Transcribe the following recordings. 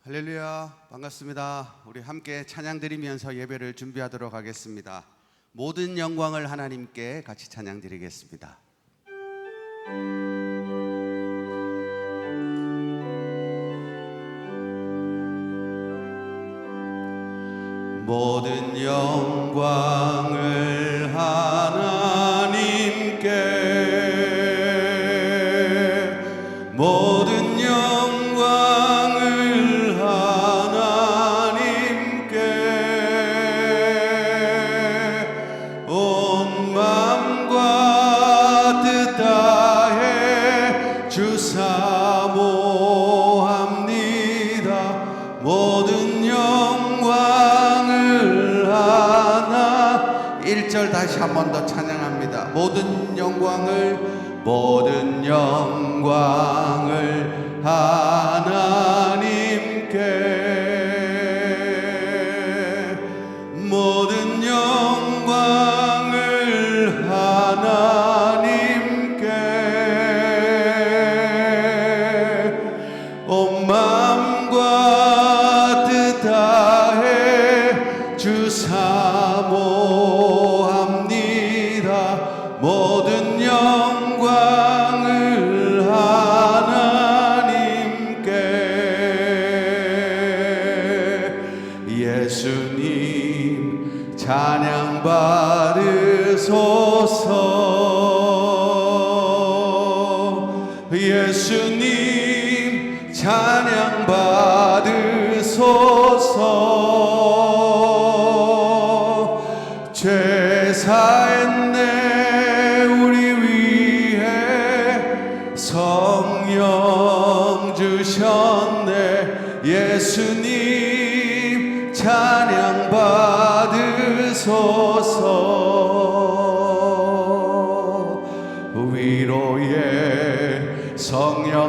할렐루야, 반갑습니다. 우리 함께 찬양 드리면서 예배를 준비하도록 하겠습니다. 모든 영광을 하나님께 같이 찬양 드리겠습니다. 모든 영광을 하나님께, 모든 영광을 하나님께, 온 마음과 뜻 다해 주 사모합니다. 모든 영광을 하나 1절 다시 한 번 더 찬양합니다. 모든 영광을, 모든 영광을 하나님께, 모든 영광을 하나님께, 온 마음과 뜻 다해 주 사모합니다. 모든 영광을 하나님께. 예수님 찬양 받으소서. 예수님 찬양 받으소서. 죄 사했네 우리 위해 성령 주셨네. 예수님 찬양 받으소서. 위로의 성령님이시여,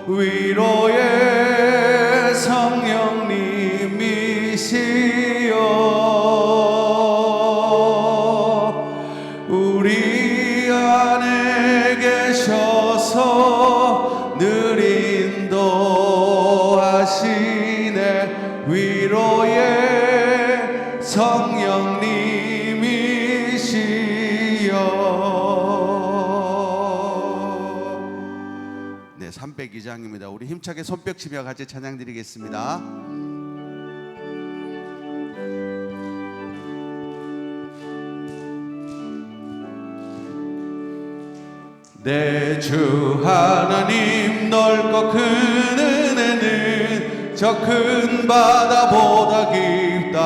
위로의 성령님이시여, 우리 안에 계셔서 늘 인도하시네. 위로의 성령님이시여. 네, 302장입니다. 우리 힘차게 손뼉치며 같이 찬양 드리겠습니다. 내 주 하나님 넓고 큰 은혜는 저 큰 바다보다 깊다.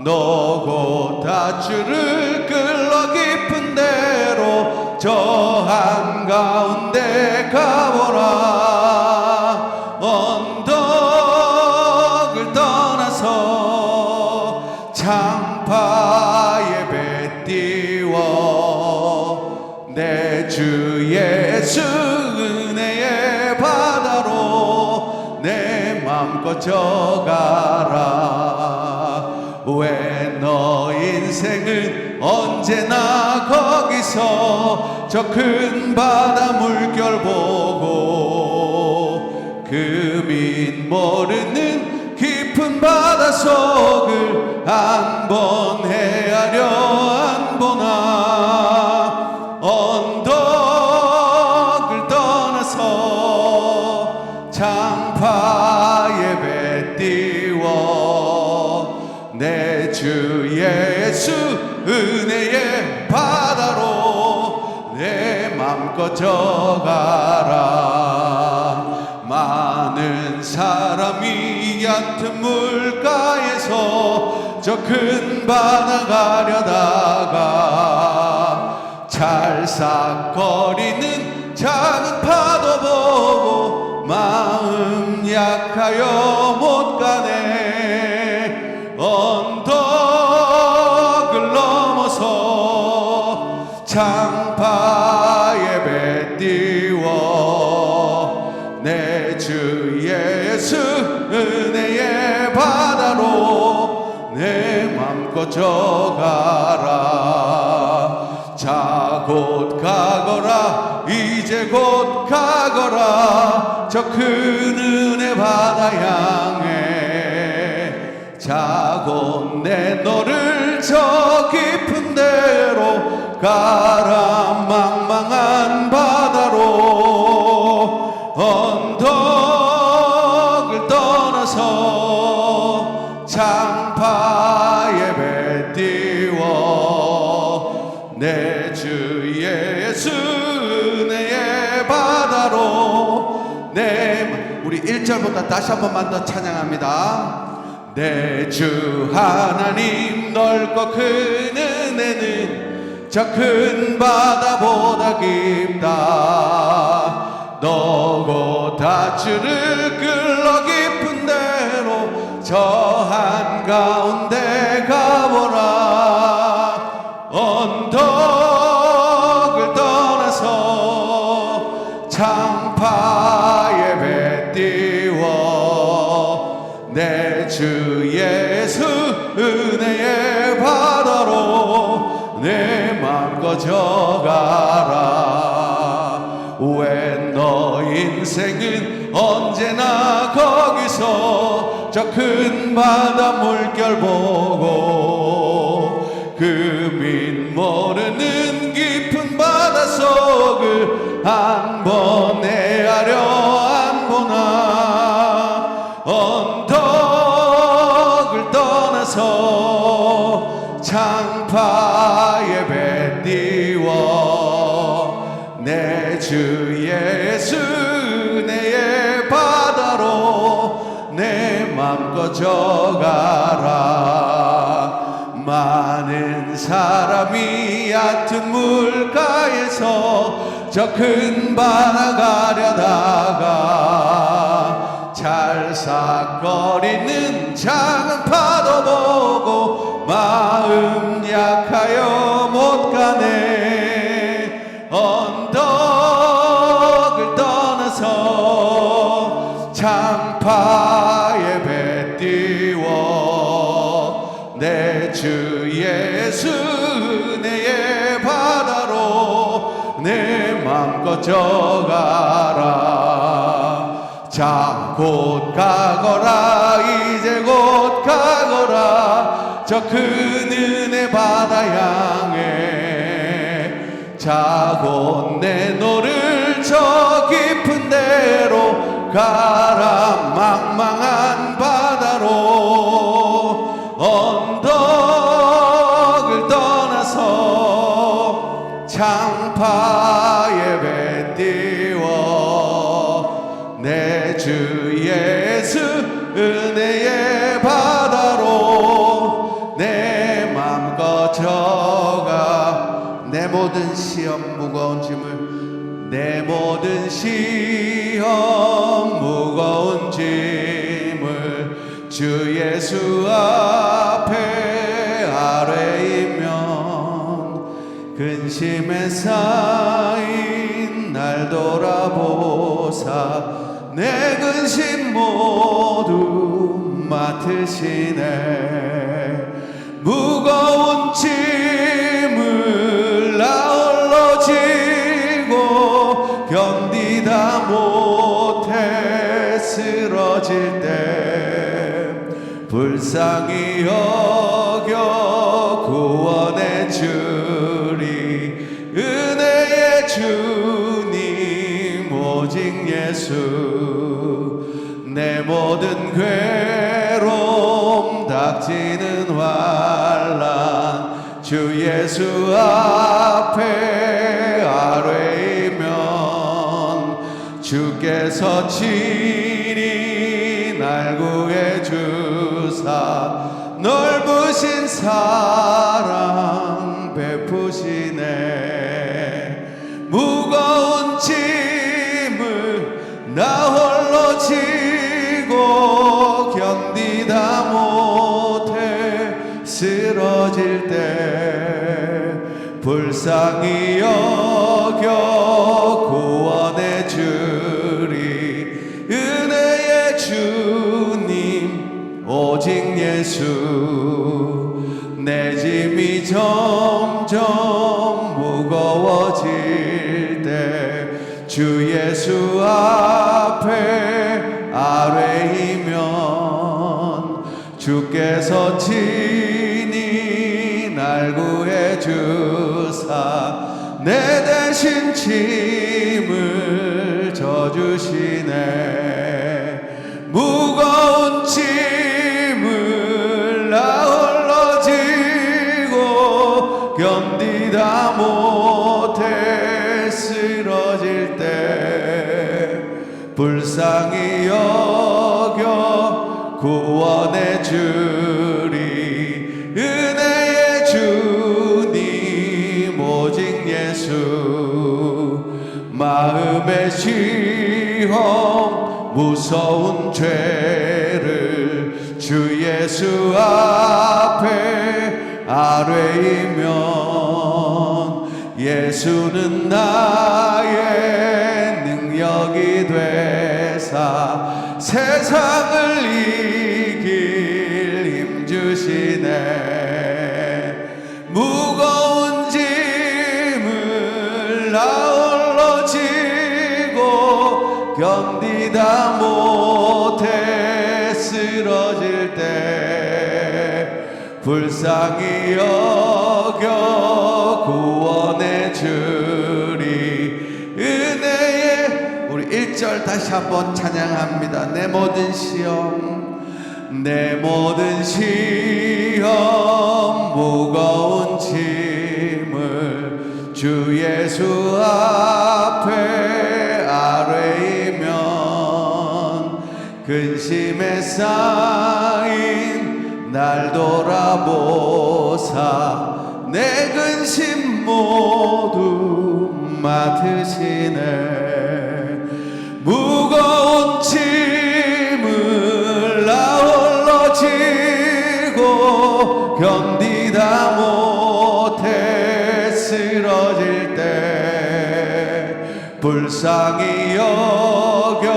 너고 다주를 끌러 깊은 데로 저 한가운데 가보라. 언덕을 떠나서 창파에 배 띄워 내 주 예수 은혜의 바다로 내 맘껏 져가라. 왜 너 인생은 언제나 거기서 저 큰 바다 물결 보고 금인 모르는 깊은 바다 속을 한 번 헤아려 안 보나. 언덕을 떠나서 창파에 배 띄워 내 주 예수 은혜의 바다로 내 맘껏 져가라. 많은 사람이 얕은 물가에서 저 큰 바다 가려다가 찰싹거리는 작은 파도 보고 마음 약하여 못 가네. 언덕을 넘어서 창파에 배 띄워 내 주 예수 은혜의 바다로 내 맘껏 져가라. 작은 곧 가거라 이제 곧 가거라 저 큰 은혜 바다 향해 자 곧 내 너를 저 깊은 데로 가라 망망한 바다로 언덕을 떠나서 장파에 배 띄워 내 주 예수 은혜의 바다로 우리 1절부터 다시 한 번만 더 찬양합니다. 내 주 하나님 넓고 큰 은혜는 저 큰 바다보다 깊다 너고 다주를 끌러 깊은 데로 저 한가운데 가보라 언덕을 떠나서 장파에 배 띄워 내 주 예수 은혜의 바다로 내 맘 꺼져가라 왜 너 인생은 언제나 거기서 저 큰 바다 물결 보고 금인 모르는 깊은 바다 속을 한 번 헤아려 안 보나 언덕을 떠나서 장파에 배 띄워 내 주 예수 은혜의 바다로 내 맘 꺼져가라 많은 사람이 얕은 물가에서 저 큰 바다 가려다가 찰싹거리는 작은 파도 보고 마음 약하여 못 가네 언덕을 떠나서 장파에 배 띄워 내 주 예수 은혜의 바다로 내 맘 꺼져가라 자 곧 가거라 이제 곧 가거라 저 큰 은혜 바다 향해 자 곧 내 너를 저 깊은 데로 가라 망망한 바다로 언덕을 떠나서 장파에 배 띄워 내 주 예수 은혜의 바다로 내 맘 꺼져가 내 모든 시험 무거운 짐을 내 모든 시험 무거운 짐을 주 예수 앞에 아뢰이면 근심에 쌓인 날 돌아보사 내 근심 모두 맡으시네 무거운 짐을 나 홀로 지고 견디다 못해 쓰러질 때 불쌍히 여겨 구원해 주리 은혜의 주님 오직 예수 내 모든 괴로움 닥치는 환난 주 예수 앞에 아뢰이면 주께서 친히 날 구해 주사 넓으신 사랑 베푸시네 무거운 짐을 나 홀로 지고 견디다 못해 쓰러질 때 불쌍히 여겨 구원해 주리 은혜의 주님 오직 예수 내 짐이 점점 무거워 예수 앞에 아뢰이면 주께서 친히 날 구해 주사 내 대신 짐을 져주시네. 무거운 짐을 나 홀로 지고 견디다 못해 쓰러질 때 불쌍히 여겨 구원해 주리. 은혜의 주님 오직 예수. 마음의 시험 무서운 죄를 주 예수 앞에 아뢰이면 예수는 나의 능력이 되사 세상을 이길 힘 주시네. 무거운 짐을 나 홀로 지고 견디다 못해 쓰러질 때 불쌍히 여겨 구원해 주리. 은혜의 우리 1절 다시 한번 찬양합니다. 내 모든 시험, 내 모든 시험 무거운 짐을 주 예수 앞에 아뢰이면 근심에 쌓인 날 돌아보사 내 근심 모두 맡으시네. 무거운 짐을 나 홀로 지고 견디다 못해 쓰러질 때 불쌍히 여겨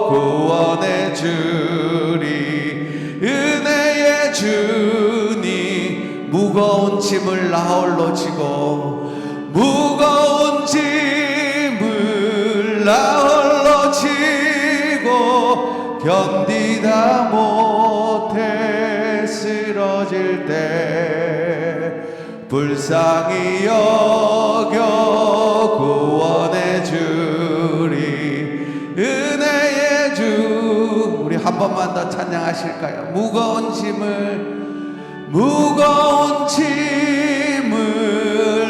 구원해 주리. 은혜의 주님 무거운 짐을 나 홀로 지고 무거운 짐을 나 홀로 지고 견디다 못해 쓰러질 때 불쌍히 여겨 구원해 주리. 은혜의 주. 우리 한 번만 더 찬양하실까요? 무거운 짐을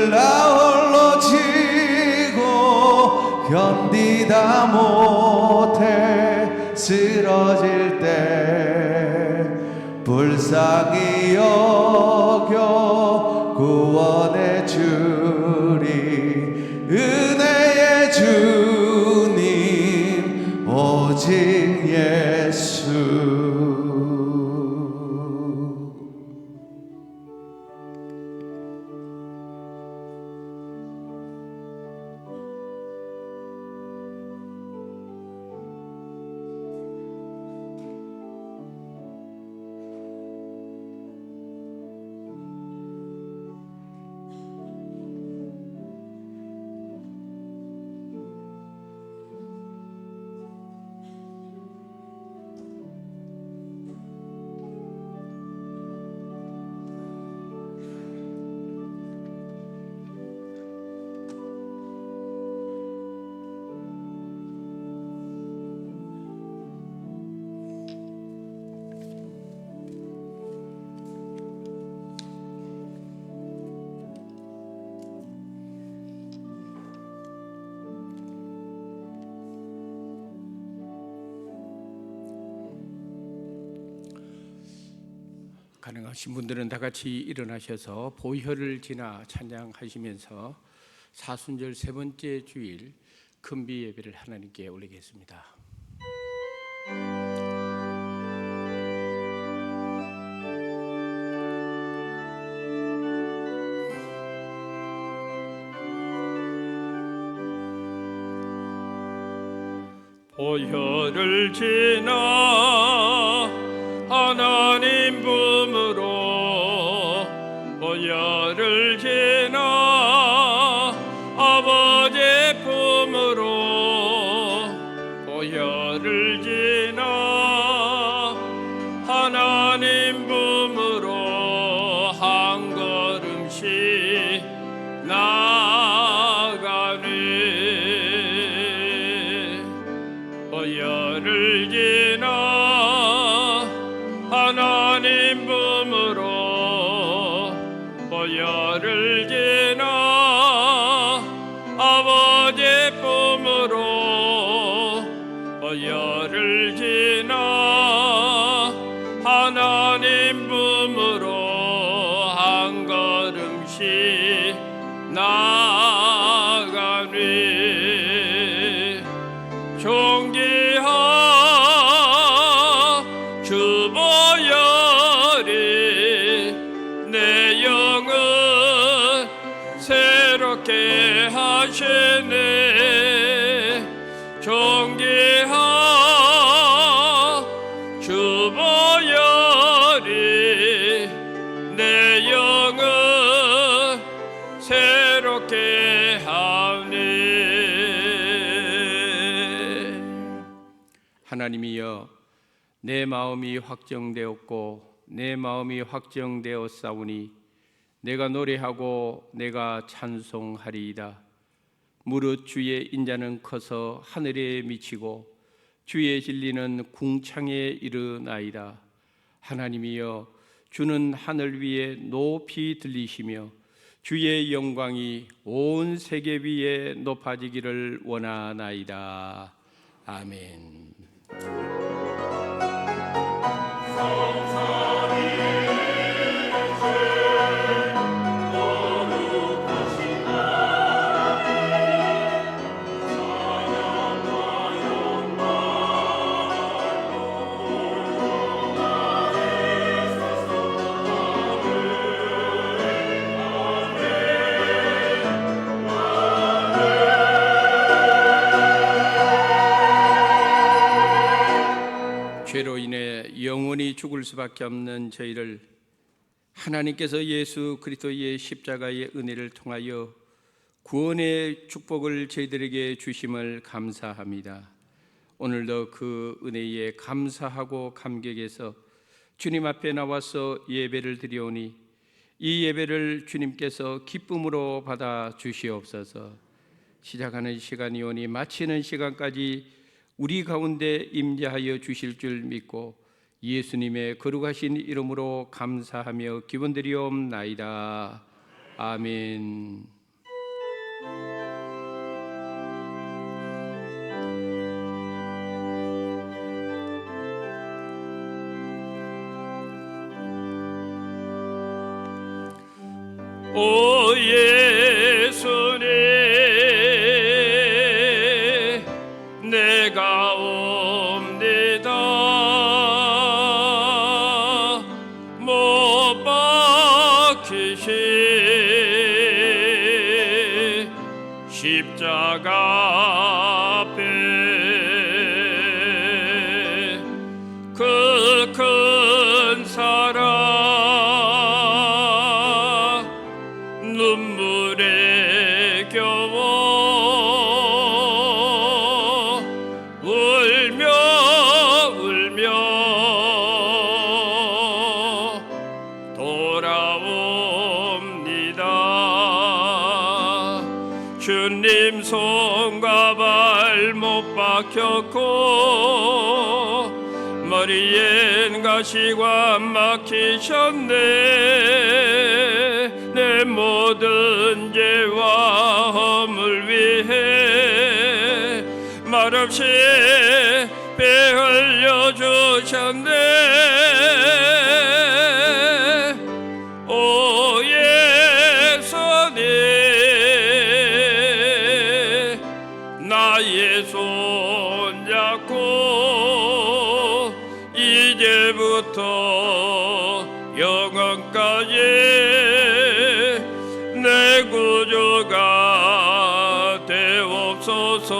나 홀로 지고 견디다 못해 쓰러질 때 불쌍히 여겨 구원해 주리. 은혜의 주님 오직 예수. 가능하신 분들은 다 같이 일어나셔서 보혈을 지나 찬양하시면서 사순절 세 번째 주일 금비 예배를 하나님께 올리겠습니다. 보혈을 지나 하나님 품으로 보혈을 지나 아버지 품으로 하나님 품으로 한 걸음씩 나아가네. 보혈을 지나 하나님 품으로 보혈을 지나 아버지 품으로 보혈을 지나 하나님 품으로 한 걸음씩 나아가네. 존귀한 주 보혈이 내 영을 새롭게 하시네. 존귀한 주 보혈이 내 영을 새롭게 하네. 하나님이여, 내 마음이 확정되었고 내 마음이 확정되었사오니 내가 노래하고 내가 찬송하리이다. 무릇 주의 인자는 커서 하늘에 미치고 주의 진리는 궁창에 이르나이다. 하나님이여, 주는 하늘 위에 높이 들리시며 주의 영광이 온 세계 위에 높아지기를 원하나이다. 아멘. 죄로 인해 영원히 죽을 수밖에 없는 저희를 하나님께서 예수 그리스도의 십자가의 은혜를 통하여 구원의 축복을 저희들에게 주심을 감사합니다. 오늘도 그 은혜에 감사하고 감격해서 주님 앞에 나와서 예배를 드리오니 이 예배를 주님께서 기쁨으로 받아 주시옵소서. 시작하는 시간이 오니 마치는 시간까지 우리 가운데 임재하여 주실 줄 믿고 예수님의 거룩하신 이름으로 감사하며 기원드리옵나이다. 아멘. 오 예수님, 내가 옵니다. 못 박히신 십자가 앞에 그 큰 사랑 눈물에 겨워 울며 돌아옵니다. 주님 손과 발 못 박혔고 머리엔 가시관 막히셨네. 내 모든 죄와 허물 위해 말없이 피 흘려 주셨네. 오 예수님, 나의 손 잡고 이제부터 영원까지 내 구주가 되옵소서.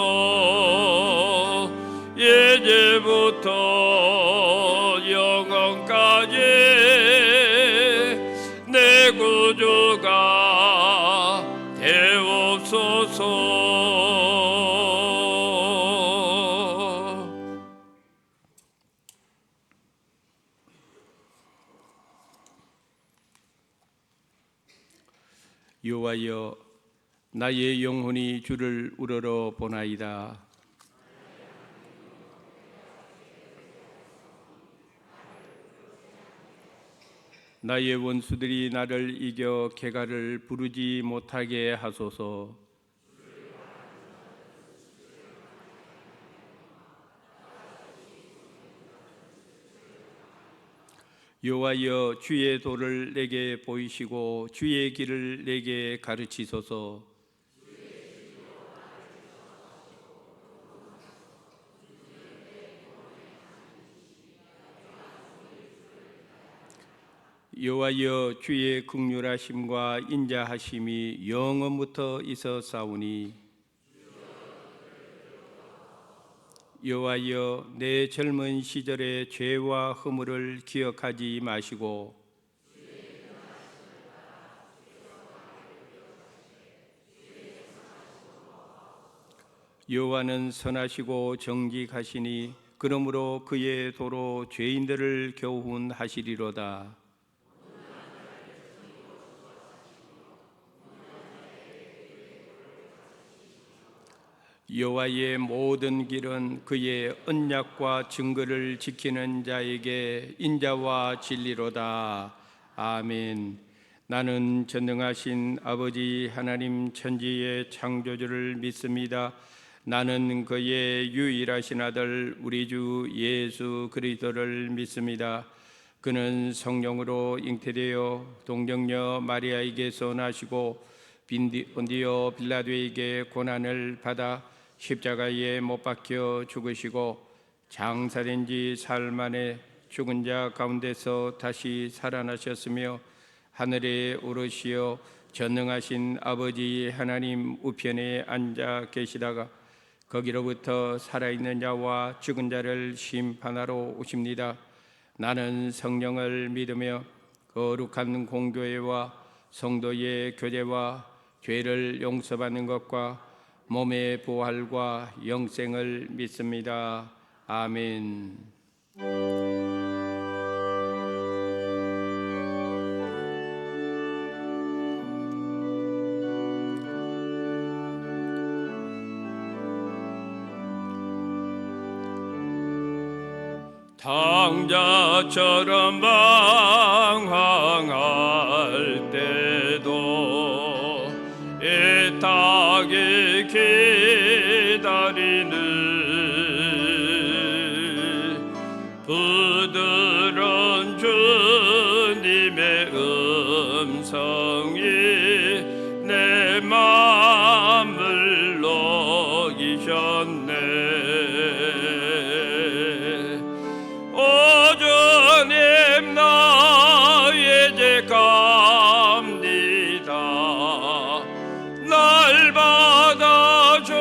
이제부터 영원까지 내 구주가 되옵소서. 여호와여, 나의 영혼이 주를 우러러 보나이다. 나의 원수들이 나를 이겨 개가를 부르지 못하게 하소서. 여호와여, 주의 도를 내게 보이시고 주의 길을 내게 가르치소서. 여호와여, 주의 긍휼하심과 인자하심이 영원부터 있어사오니 여호와여, 내 젊은 시절의 죄와 허물을 기억하지 마시고 여호와는 선하시고 정직하시니 그러므로 그의 도로 죄인들을 교훈하시리로다. 여호와의 모든 길은 그의 언약과 증거를 지키는 자에게 인자와 진리로다. 아멘. 나는 전능하신 아버지 하나님 천지의 창조주를 믿습니다. 나는 그의 유일하신 아들 우리 주 예수 그리스도를 믿습니다. 그는 성령으로 잉태되어 동정녀 마리아에게서 나시고 본디오 빌라도에게 고난을 받아 십자가에 못 박혀 죽으시고 장사된 지 사흘 만에 죽은 자 가운데서 다시 살아나셨으며 하늘에 오르시어 전능하신 아버지 하나님 우편에 앉아 계시다가 거기로부터 살아있는 자와 죽은 자를 심판하러 오십니다. 나는 성령을 믿으며 거룩한 공교회와 성도의 교제와 죄를 용서받는 것과 몸의 부활과 영생을 믿습니다. 아멘. 당자처럼 방황할 때도 애타게 기다리는 부드러운 주님의 음성이 내 마음을 녹이셨네. 주님 나의 죄 갑니다. 날 받아주소서.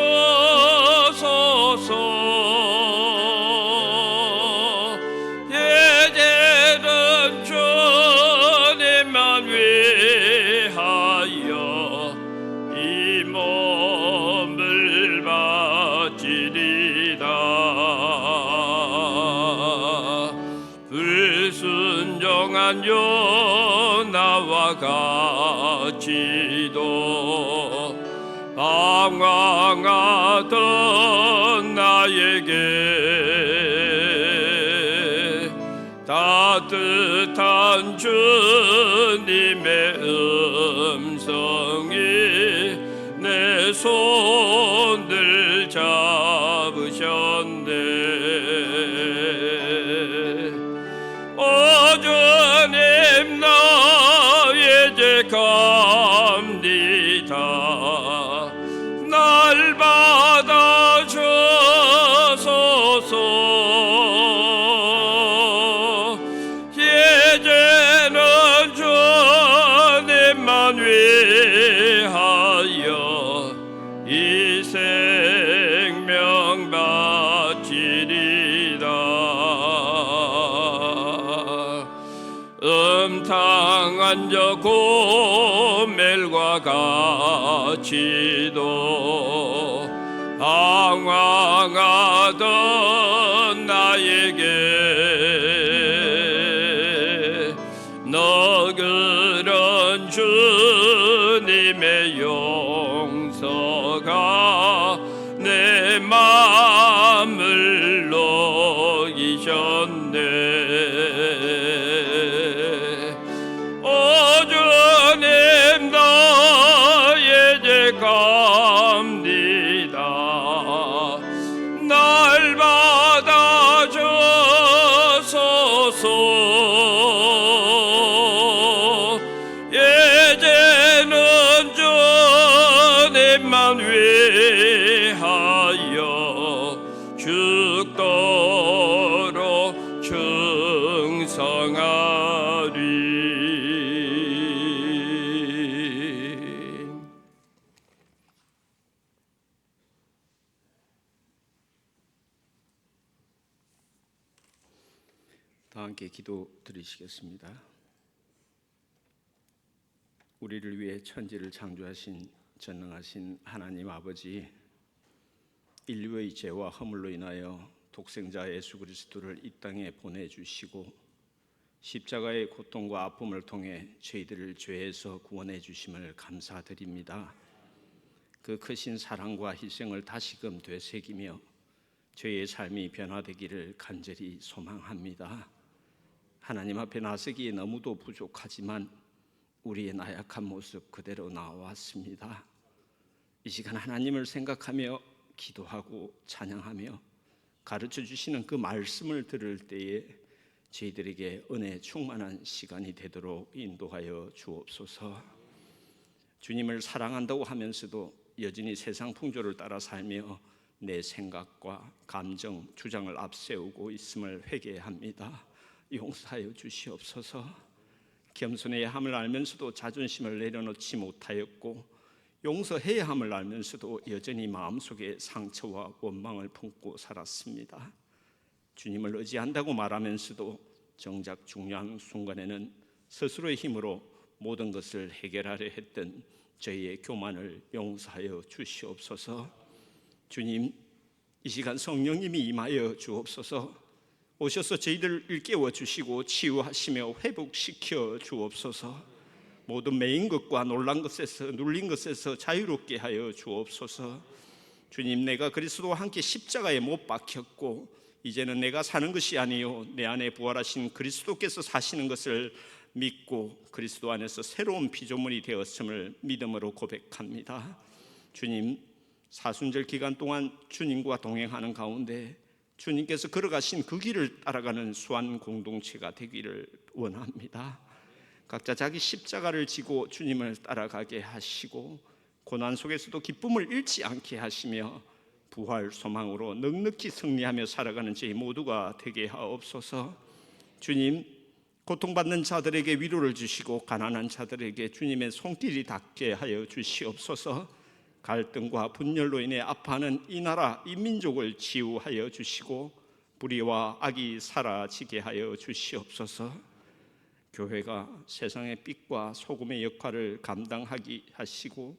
이제는 주님만 위하여 이 몸을 바치리다. 불순종한 요나와 같이도 방황하던 나에게 따뜻한 주님의 음성이 내 손을 잡으셨네. 주님 나의 죄 갑니다. 날 받아주소서. 이제는 주님만 위하여 이 생명 바치리다. 음탕한 저 고멜과 같이도 방황하던 나에게 너그런 주님의 하나님의 용서가 내 마음을 녹이셨네. 오 주님, 나의 죄 갑니다. 날 받아주소서. 이제는 주님만 위하여 죽도록 충성하리. 다 함께 기도 드리시겠습니다. 우리를 위해 천지를 창조하신 전능하신 하나님 아버지, 인류의 죄와 허물로 인하여 독생자 예수 그리스도를 이 땅에 보내주시고 십자가의 고통과 아픔을 통해 저희들을 죄에서 구원해 주심을 감사드립니다. 그 크신 사랑과 희생을 다시금 되새기며 저희의 삶이 변화되기를 간절히 소망합니다. 하나님 앞에 나서기에 너무도 부족하지만 우리의 나약한 모습 그대로 나왔습니다. 이 시간 하나님을 생각하며 기도하고 찬양하며 가르쳐 주시는 그 말씀을 들을 때에 저희들에게 은혜 충만한 시간이 되도록 인도하여 주옵소서. 주님을 사랑한다고 하면서도 여전히 세상 풍조를 따라 살며 내 생각과 감정, 주장을 앞세우고 있음을 회개합니다. 용서하여 주시옵소서. 겸손해야 함을 알면서도 자존심을 내려놓지 못하였고 용서해야 함을 알면서도 여전히 마음속에 상처와 원망을 품고 살았습니다. 주님을 의지한다고 말하면서도 정작 중요한 순간에는 스스로의 힘으로 모든 것을 해결하려 했던 저희의 교만을 용서하여 주시옵소서. 주님, 이 시간 성령님이 임하여 주옵소서. 오셔서 저희들을 일깨워 주시고 치유하시며 회복시켜 주옵소서. 모든 매인 것과 놀란 것에서 눌린 것에서 자유롭게 하여 주옵소서. 주님, 내가 그리스도와 함께 십자가에 못 박혔고 이제는 내가 사는 것이 아니요 내 안에 부활하신 그리스도께서 사시는 것을 믿고 그리스도 안에서 새로운 피조물이 되었음을 믿음으로 고백합니다. 주님, 사순절 기간 동안 주님과 동행하는 가운데 주님께서 걸어가신 그 길을 따라가는 수완 공동체가 되기를 원합니다. 각자 자기 십자가를 지고 주님을 따라가게 하시고 고난 속에서도 기쁨을 잃지 않게 하시며 부활 소망으로 넉넉히 승리하며 살아가는 저희 모두가 되게 하옵소서. 주님, 고통받는 자들에게 위로를 주시고 가난한 자들에게 주님의 손길이 닿게 하여 주시옵소서. 갈등과 분열로 인해 아파하는 이 나라, 이 민족을 치유하여 주시고 불의와 악이 사라지게 하여 주시옵소서. 교회가 세상의 빛과 소금의 역할을 감당하게 하시고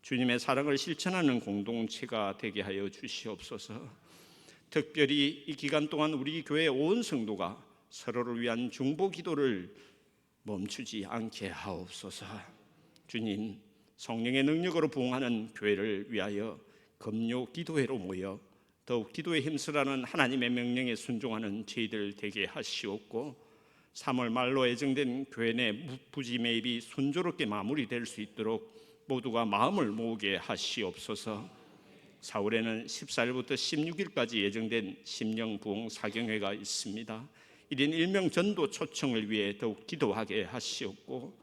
주님의 사랑을 실천하는 공동체가 되게 하여 주시옵소서. 특별히 이 기간 동안 우리 교회 온 성도가 서로를 위한 중보 기도를 멈추지 않게 하옵소서. 주님, 성령의 능력으로 부흥하는 교회를 위하여 금요 기도회로 모여 더욱 기도에 힘쓰라는 하나님의 명령에 순종하는 저희들 되게 하시옵고 3월 말로 예정된 교회 내 부지 매입이 순조롭게 마무리될 수 있도록 모두가 마음을 모으게 하시옵소서. 4월에는 14일부터 16일까지 예정된 심령 부흥 사경회가 있습니다. 1인 1명 전도 초청을 위해 더욱 기도하게 하시옵고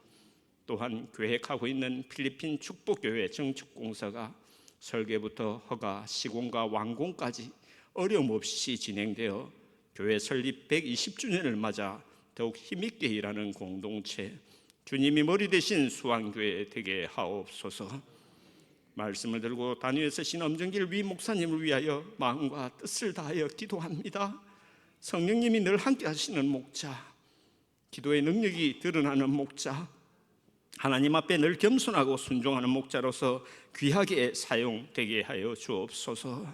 또한 계획하고 있는 필리핀 축복교회 정축공사가 설계부터 허가, 시공과 완공까지 어려움 없이 진행되어 교회 설립 120주년을 맞아 더욱 힘있게 일하는 공동체, 주님이 머리 되신 수완교회 되게 하옵소서. 말씀을 들고 단위에 서신 엄정길 위 목사님을 위하여 마음과 뜻을 다하여 기도합니다. 성령님이 늘 함께 하시는 목자, 기도의 능력이 드러나는 목자, 하나님 앞에 늘 겸손하고 순종하는 목자로서 귀하게 사용되게 하여 주옵소서.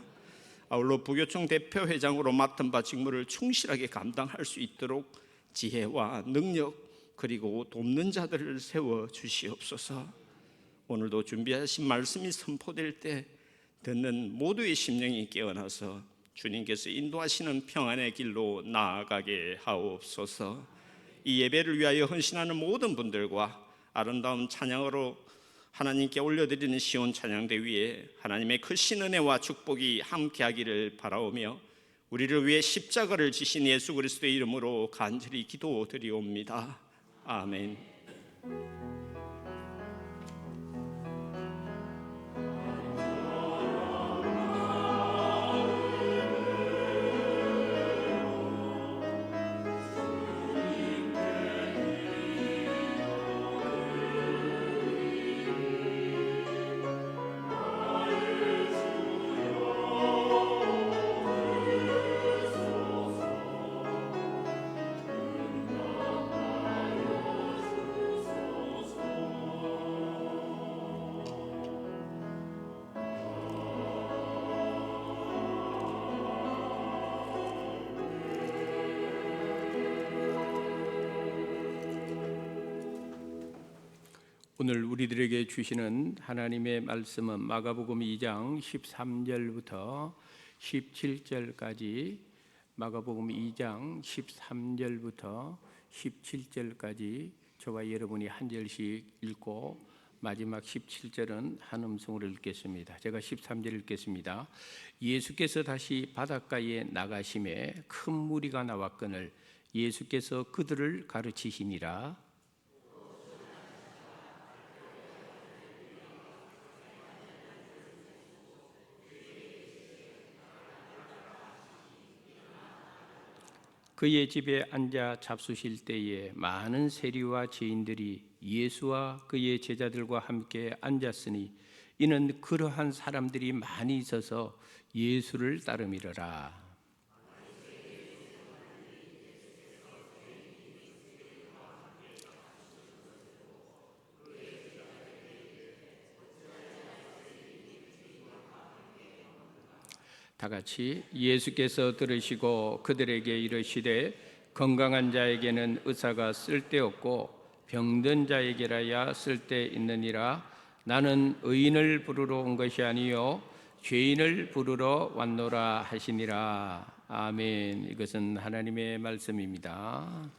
아울러 부교총 대표회장으로 맡은 바 직무를 충실하게 감당할 수 있도록 지혜와 능력 그리고 돕는 자들을 세워 주시옵소서. 오늘도 준비하신 말씀이 선포될 때 듣는 모두의 심령이 깨어나서 주님께서 인도하시는 평안의 길로 나아가게 하옵소서. 이 예배를 위하여 헌신하는 모든 분들과 아름다운 찬양으로 하나님께 올려드리는 시온 찬양대 위에 하나님의 크신 은혜와 축복이 함께하기를 바라오며 우리를 위해 십자가를 지신 예수 그리스도의 이름으로 간절히 기도드리옵니다. 아멘. 오늘 우리들에게 주시는 하나님의 말씀은 마가복음 2장 13절부터 17절까지, 마가복음 2장 13절부터 17절까지 저와 여러분이 한 절씩 읽고 마지막 17절은 한 음성으로 읽겠습니다. 제가 13절 읽겠습니다. 예수께서 다시 바닷가에 나가심에 큰 무리가 나왔거늘 예수께서 그들을 가르치시니라. 그의 집에 앉아 잡수실 때에 많은 세리와 죄인들이 예수와 그의 제자들과 함께 앉았으니 이는 그러한 사람들이 많이 있어서 예수를 따름이러라. 다 같이 예수께서 들으시고 그들에게 이르시되 건강한 자에게는 의사가 쓸데없고 병든 자에게라야 쓸데있느니라. 나는 의인을 부르러 온 것이 아니요 죄인을 부르러 왔노라 하시니라. 아멘. 이것은 하나님의 말씀입니다.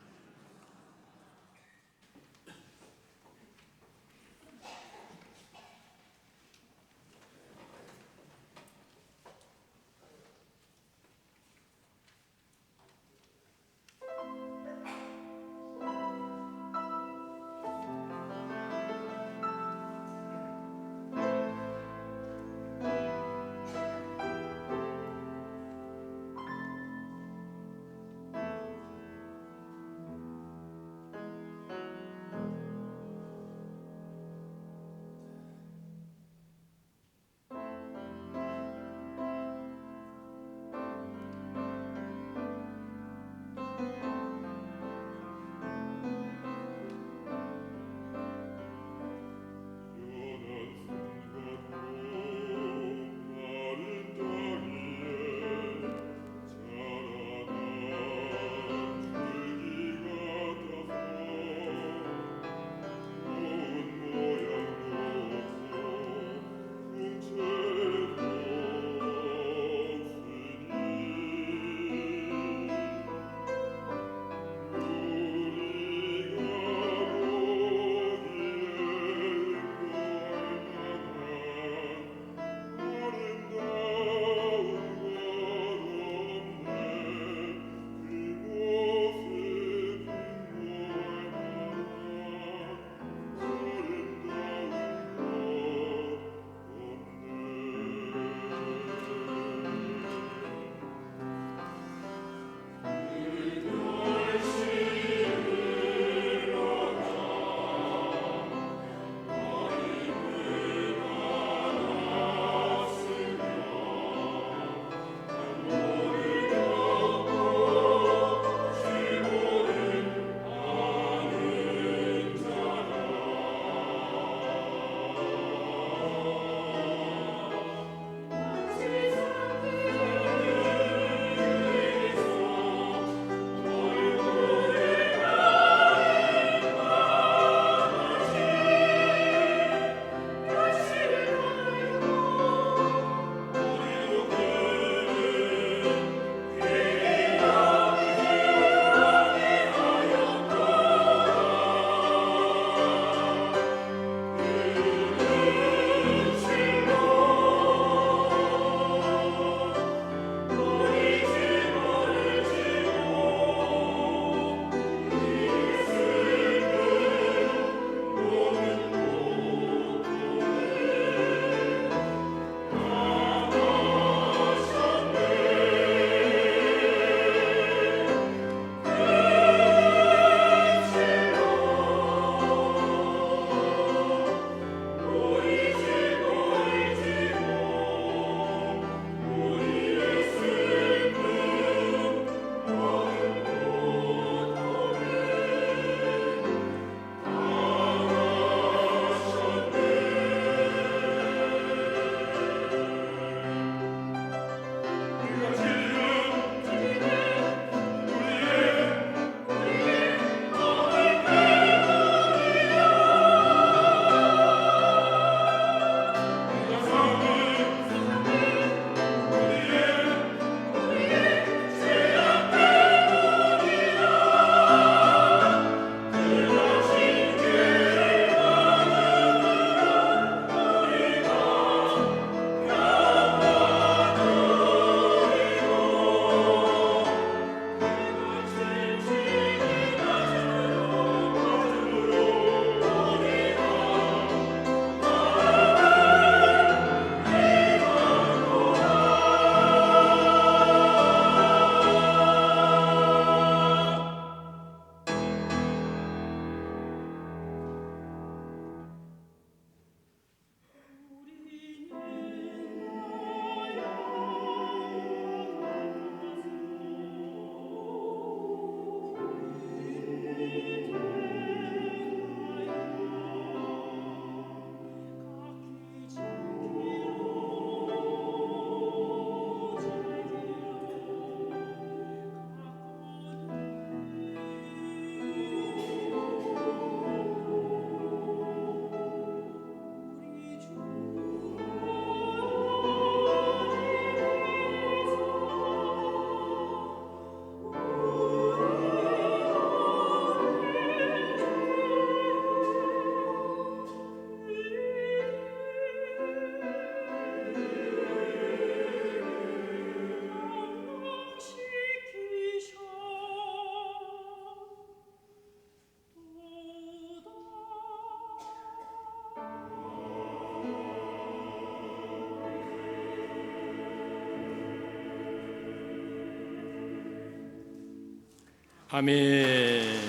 아멘.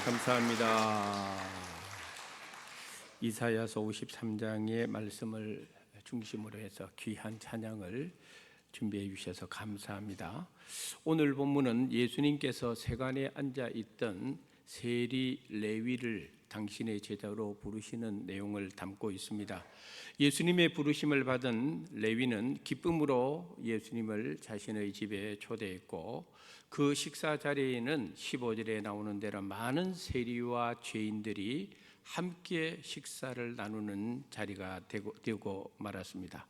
감사합니다. 이사야서 53장의 말씀을 중심으로 해서 귀한 찬양을 준비해 주셔서 감사합니다. 오늘 본문은 예수님께서 세간에 앉아 있던 세리 레위를 당신의 제자로 부르시는 내용을 담고 있습니다. 예수님의 부르심을 받은 레위는 기쁨으로 예수님을 자신의 집에 초대했고, 그 식사 자리에는 15절에 나오는 대로 많은 세리와 죄인들이 함께 식사를 나누는 자리가 되고 말았습니다.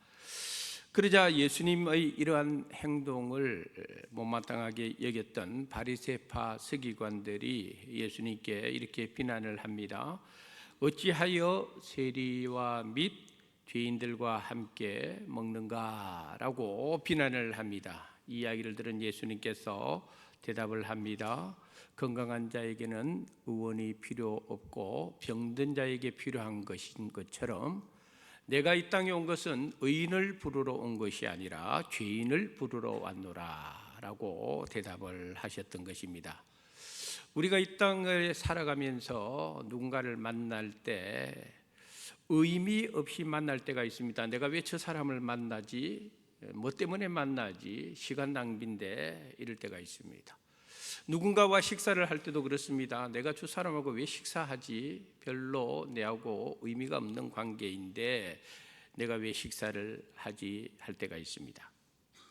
그러자 예수님의 이러한 행동을 못마땅하게 여겼던 바리새파 서기관들이 예수님께 이렇게 비난을 합니다. 어찌하여 세리와 및 죄인들과 함께 먹는가라고 비난을 합니다. 이 이야기를 들은 예수님께서 대답을 합니다. 건강한 자에게는 의원이 필요 없고 병든 자에게 필요한 것인 것처럼 내가 이 땅에 온 것은 의인을 부르러 온 것이 아니라 죄인을 부르러 왔노라 라고 대답을 하셨던 것입니다. 우리가 이 땅을 살아가면서 누군가를 만날 때 의미 없이 만날 때가 있습니다. 내가 왜 저 사람을 만나지? 뭐 때문에 만나지? 시간 낭비인데 이럴 때가 있습니다. 누군가와 식사를 할 때도 그렇습니다. 내가 저 사람하고 왜 식사하지? 별로 내하고 의미가 없는 관계인데 내가 왜 식사를 하지? 할 때가 있습니다.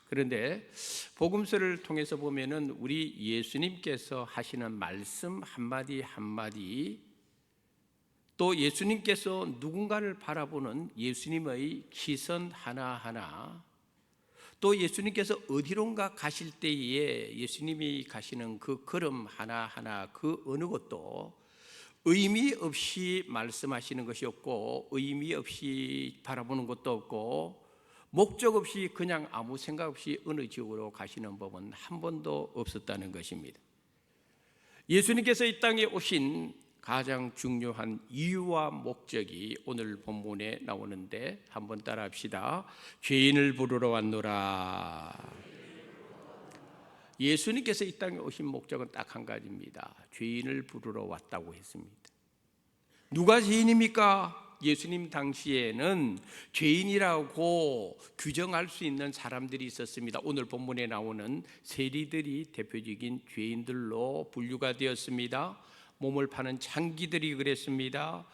그런데 복음서를 통해서 보면은 우리 예수님께서 하시는 말씀 한마디 한마디, 또 예수님께서 누군가를 바라보는 예수님의 시선 하나하나, 또 예수님께서 어디론가 가실 때에 예수님이 가시는 그 걸음 하나하나, 그 어느 것도 의미 없이 말씀하시는 것이 없고 의미 없이 바라보는 것도 없고 목적 없이 그냥 아무 생각 없이 어느 지역으로 가시는 법은 한 번도 없었다는 것입니다. 예수님께서 이 땅에 오신 가장 중요한 이유와 목적이 오늘 본문에 나오는데 한번 따라 합시다. 죄인을 부르러 왔노라. 예수님께서 이 땅에 오신 목적은 딱 한 가지입니다. 죄인을 부르러 왔다고 했습니다. 누가 죄인입니까? 예수님 당시에는 죄인이라고 규정할 수 있는 사람들이 있었습니다. 오늘 본문에 나오는 세리들이 대표적인 죄인들로 분류가 되었습니다. 몸을 파는 창기들이 그랬습니다.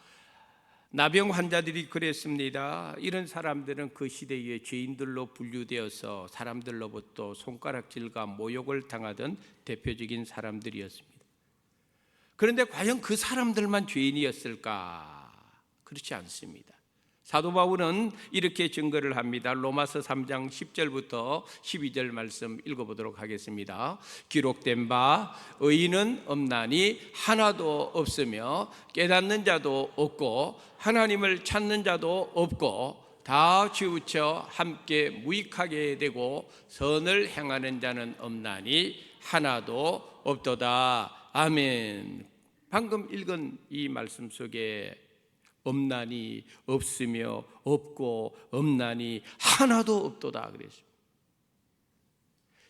나병 환자들이 그랬습니다. 이런 사람들은 그 시대의 죄인들로 분류되어서 사람들로부터 손가락질과 모욕을 당하던 대표적인 사람들이었습니다. 그런데 과연 그 사람들만 죄인이었을까? 그렇지 않습니다. 사도 바울은 이렇게 증거를 합니다. 로마서 3장 10절부터 12절 말씀 읽어보도록 하겠습니다. 기록된 바 의인은 없나니 하나도 없으며 깨닫는 자도 없고 하나님을 찾는 자도 없고 다 치우쳐 함께 무익하게 되고 선을 행하는 자는 없나니 하나도 없도다. 아멘. 방금 읽은 이 말씀 속에 없나니, 없으며, 없고, 없나니 하나도 없도다 그랬습니다.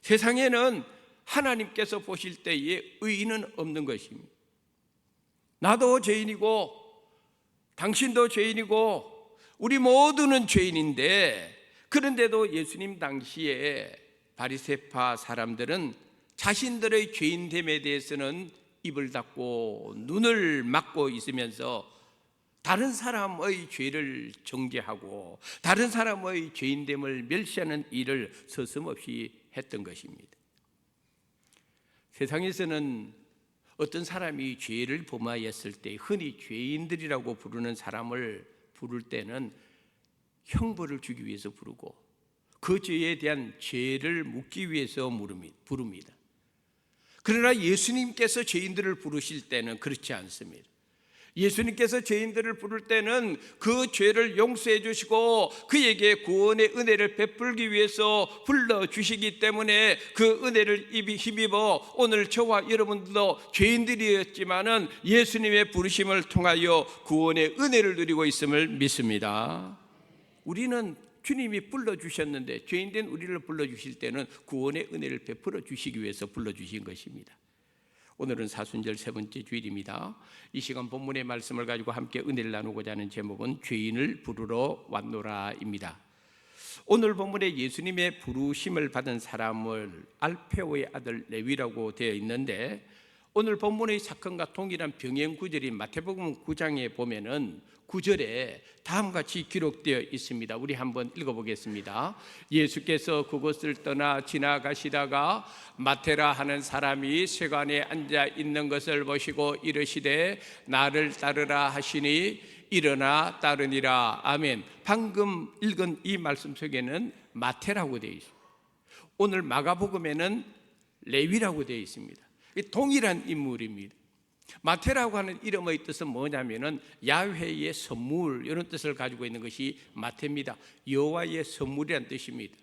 세상에는 하나님께서 보실 때에 의인은 없는 것입니다. 나도 죄인이고 당신도 죄인이고 우리 모두는 죄인인데, 그런데도 예수님 당시에 바리새파 사람들은 자신들의 죄인됨에 대해서는 입을 닫고 눈을 막고 있으면서 다른 사람의 죄를 정죄하고 다른 사람의 죄인됨을 멸시하는 일을 서슴없이 했던 것입니다. 세상에서는 어떤 사람이 죄를 범하였을 때 흔히 죄인들이라고 부르는 사람을 부를 때는 형벌을 주기 위해서 부르고 그 죄에 대한 죄를 묻기 위해서 부릅니다. 그러나 예수님께서 죄인들을 부르실 때는 그렇지 않습니다. 예수님께서 죄인들을 부를 때는 그 죄를 용서해 주시고 그에게 구원의 은혜를 베풀기 위해서 불러주시기 때문에 그 은혜를 힘입어 오늘 저와 여러분들도 죄인들이었지만은 예수님의 부르심을 통하여 구원의 은혜를 누리고 있음을 믿습니다. 우리는 주님이 불러주셨는데, 죄인된 우리를 불러주실 때는 구원의 은혜를 베풀어 주시기 위해서 불러주신 것입니다. 오늘은 사순절 세 번째 주일입니다. 이 시간 본문의 말씀을 가지고 함께 은혜를 나누고자 하는 제목은 죄인을 부르러 왔노라입니다. 오늘 본문에 예수님의 부르심을 받은 사람을 알페오의 아들 레위라고 되어 있는데, 오늘 본문의 사건과 동일한 병행 구절인 마태복음 9장에 보면은 9절에 다음과 같이 기록되어 있습니다. 우리 한번 읽어보겠습니다. 예수께서 그곳을 떠나 지나가시다가 마테라 하는 사람이 세관에 앉아 있는 것을 보시고 이르시되 나를 따르라 하시니 일어나 따르니라. 아멘. 방금 읽은 이 말씀 속에는 마테라고 되어 있습니다. 오늘 마가복음에는 레위라고 되어 있습니다. 동일한 인물입니다. 마테라고 하는 이름의 뜻은 뭐냐면은 야훼의 선물, 이런 뜻을 가지고 있는 것이 마테입니다. 여호와의 선물이라는 뜻입니다.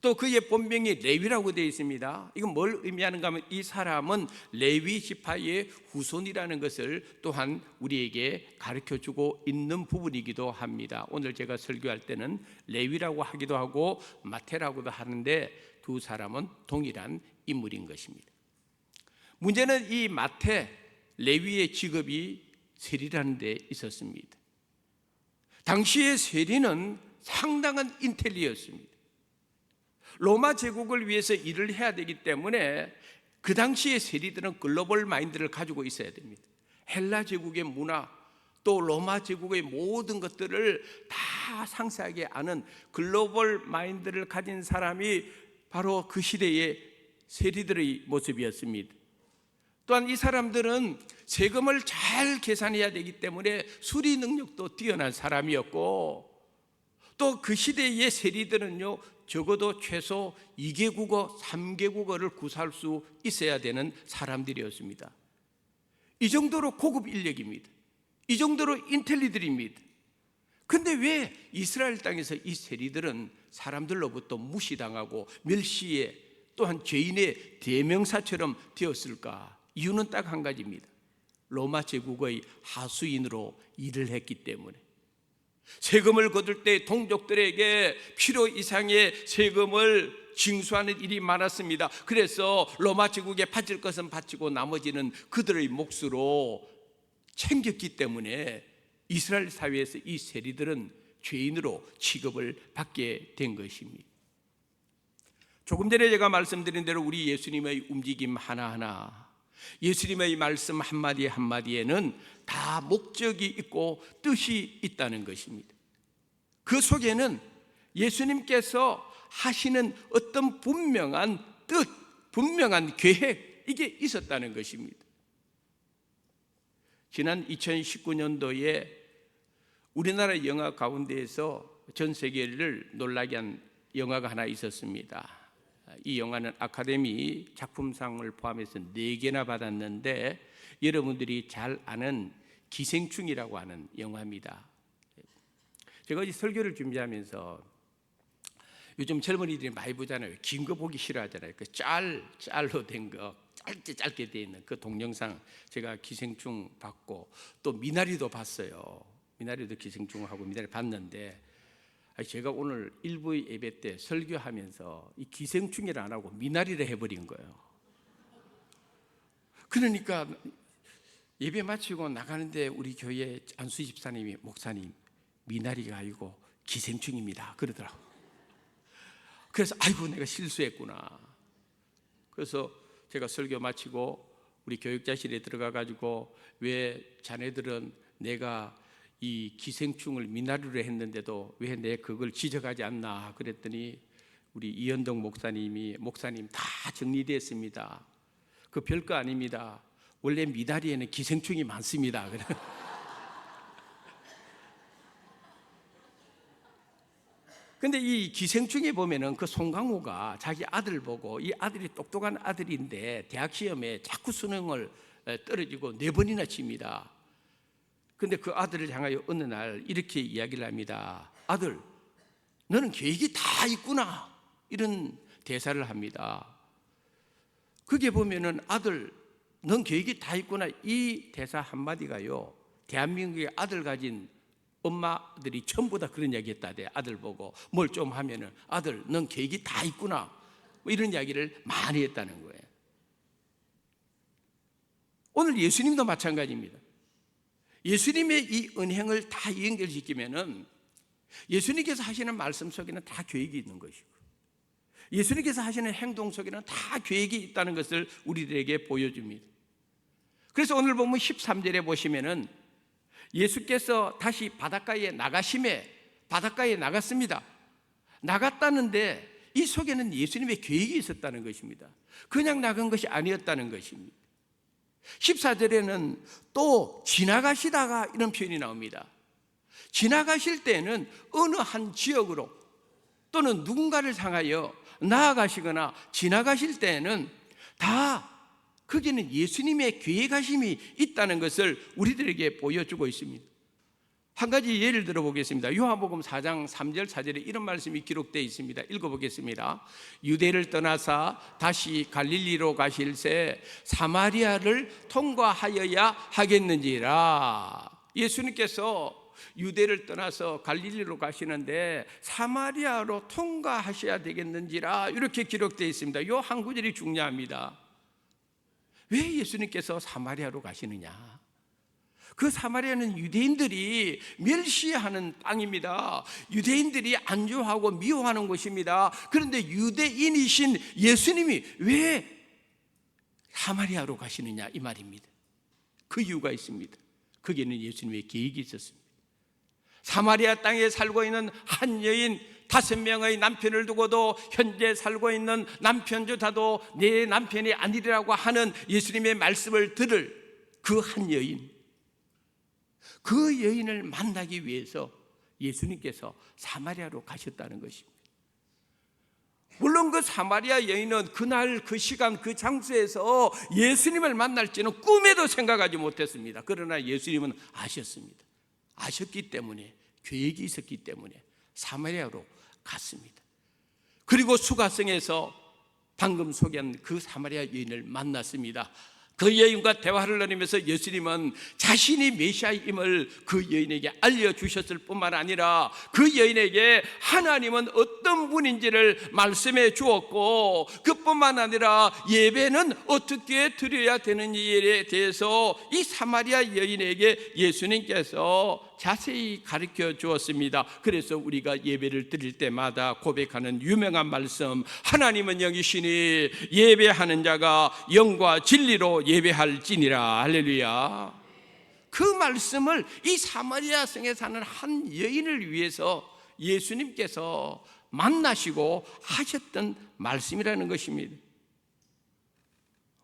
또 그의 본명이 레위라고 되어 있습니다. 이건 뭘 의미하는가 하면 이 사람은 레위 지파의 후손이라는 것을 또한 우리에게 가르쳐주고 있는 부분이기도 합니다. 오늘 제가 설교할 때는 레위라고 하기도 하고 마테라고도 하는데 두 사람은 동일한 인물인 것입니다. 문제는 이 마테, 레위의 직업이 세리라는 데 있었습니다. 당시의 세리는 상당한 인텔리였습니다. 로마 제국을 위해서 일을 해야 되기 때문에 그 당시의 세리들은 글로벌 마인드를 가지고 있어야 됩니다. 헬라 제국의 문화, 또 로마 제국의 모든 것들을 다 상세하게 아는 글로벌 마인드를 가진 사람이 바로 그 시대의 세리들의 모습이었습니다. 또한 이 사람들은 세금을 잘 계산해야 되기 때문에 수리 능력도 뛰어난 사람이었고, 또 그 시대의 세리들은요 적어도 최소 2개국어, 3개국어를 구사할 수 있어야 되는 사람들이었습니다. 이 정도로 고급 인력입니다. 이 정도로 인텔리들입니다. 근데 왜 이스라엘 땅에서 이 세리들은 사람들로부터 무시당하고 멸시에 또한 죄인의 대명사처럼 되었을까? 이유는 딱 한 가지입니다. 로마 제국의 하수인으로 일을 했기 때문에. 세금을 거둘 때 동족들에게 필요 이상의 세금을 징수하는 일이 많았습니다. 그래서 로마 제국에 바칠 것은 바치고 나머지는 그들의 몫으로 챙겼기 때문에 이스라엘 사회에서 이 세리들은 죄인으로 취급을 받게 된 것입니다. 조금 전에 제가 말씀드린 대로 우리 예수님의 움직임 하나하나, 예수님의 말씀 한마디 한마디에는 다 목적이 있고 뜻이 있다는 것입니다. 그 속에는 예수님께서 하시는 어떤 분명한 뜻, 분명한 계획, 이게 있었다는 것입니다. 지난 2019년도에 우리나라 영화 가운데에서 전 세계를 놀라게 한 영화가 하나 있었습니다. 이 영화는 아카데미 작품상을 포함해서 4개나 받았는데, 여러분들이 잘 아는 기생충이라고 하는 영화입니다. 제가 어제 설교를 준비하면서 요즘 젊은이들이 많이 보잖아요. 긴 거 보기 싫어하잖아요. 그 짤로 된 거, 짧게 돼 있는 그 동영상, 제가 기생충 봤고 또 미나리도 봤어요. 미나리도 기생충하고 미나리 봤는데, 제가 오늘 일부 예배 때 설교하면서 이 기생충이라 안 하고 미나리를 해버린 거예요. 그러니까 예배 마치고 나가는데 우리 교회 안수 집사님이, 목사님, 미나리가 아니고 기생충입니다 그러더라고요. 그래서 아이고 내가 실수했구나. 그래서 제가 설교 마치고 우리 교육자실에 들어가 가지고, 왜 자네들은 내가 이 기생충을 미나리로 했는데도 왜 내 그걸 지적하지 않나 그랬더니, 우리 이현동 목사님 다 정리됐습니다. 그 별거 아닙니다. 원래 미나리에는 기생충이 많습니다. 근데 이 기생충에 보면은 그 송강호가 자기 아들 보고, 이 아들이 똑똑한 아들인데 대학 시험에 자꾸 수능을 떨어지고 4번이나 칩니다. 근데 그 아들을 향하여 어느 날 이렇게 이야기를 합니다. 아들, 너는 계획이 다 있구나. 이런 대사를 합니다. 그게 보면은 아들, 넌 계획이 다 있구나. 이 대사 한마디가요, 대한민국의 아들 가진 엄마들이 전부 다 그런 이야기 했다대. 아들 보고 뭘 좀 하면은 아들, 넌 계획이 다 있구나. 뭐 이런 이야기를 많이 했다는 거예요. 오늘 예수님도 마찬가지입니다. 예수님의 이 은행을 다 연결시키면은 예수님께서 하시는 말씀 속에는 다 계획이 있는 것이고, 예수님께서 하시는 행동 속에는 다 계획이 있다는 것을 우리들에게 보여줍니다. 그래서 오늘 보면 13절에 보시면은 예수께서 다시 바닷가에 나갔습니다. 나갔다는데 이 속에는 예수님의 계획이 있었다는 것입니다. 그냥 나간 것이 아니었다는 것입니다. 14절에는 또 지나가시다가 이런 표현이 나옵니다. 지나가실 때는 어느 한 지역으로 또는 누군가를 향하여 나아가시거나 지나가실 때는 다 거기는 예수님의 계획하심이 있다는 것을 우리들에게 보여주고 있습니다. 한 가지 예를 들어보겠습니다. 요한복음 4장 3절 4절에 이런 말씀이 기록되어 있습니다. 읽어보겠습니다. 유대를 떠나사 다시 갈릴리로 가실새 사마리아를 통과하여야 하겠는지라. 예수님께서 유대를 떠나서 갈릴리로 가시는데 사마리아로 통과하셔야 되겠는지라 이렇게 기록되어 있습니다. 이 한 구절이 중요합니다. 왜 예수님께서 사마리아로 가시느냐? 그 사마리아는 유대인들이 멸시하는 땅입니다. 유대인들이 안 좋아하고 미워하는 곳입니다. 그런데 유대인이신 예수님이 왜 사마리아로 가시느냐 이 말입니다. 그 이유가 있습니다. 거기에는 예수님의 계획이 있었습니다. 사마리아 땅에 살고 있는 한 여인 5명의 남편을 두고도 현재 살고 있는 남편조차도 내 남편이 아니라고 하는 예수님의 말씀을 들을 그 한 여인, 그 여인을 만나기 위해서 예수님께서 사마리아로 가셨다는 것입니다. 물론 그 사마리아 여인은 그날 그 시간 그 장소에서 예수님을 만날지는 꿈에도 생각하지 못했습니다. 그러나 예수님은 아셨습니다. 아셨기 때문에, 계획이 있었기 때문에 사마리아로 갔습니다. 그리고 수가성에서 방금 소개한 그 사마리아 여인을 만났습니다. 그 여인과 대화를 나누면서 예수님은 자신이 메시아임을 그 여인에게 알려주셨을 뿐만 아니라 그 여인에게 하나님은 어떤 분인지를 말씀해 주었고, 그뿐만 아니라 예배는 어떻게 드려야 되는지에 대해서 이 사마리아 여인에게 예수님께서 자세히 가르쳐 주었습니다. 그래서 우리가 예배를 드릴 때마다 고백하는 유명한 말씀, 하나님은 영이시니 예배하는 자가 영과 진리로 예배할지니라. 할렐루야. 그 말씀을 이 사마리아 성에 사는 한 여인을 위해서 예수님께서 만나시고 하셨던 말씀이라는 것입니다.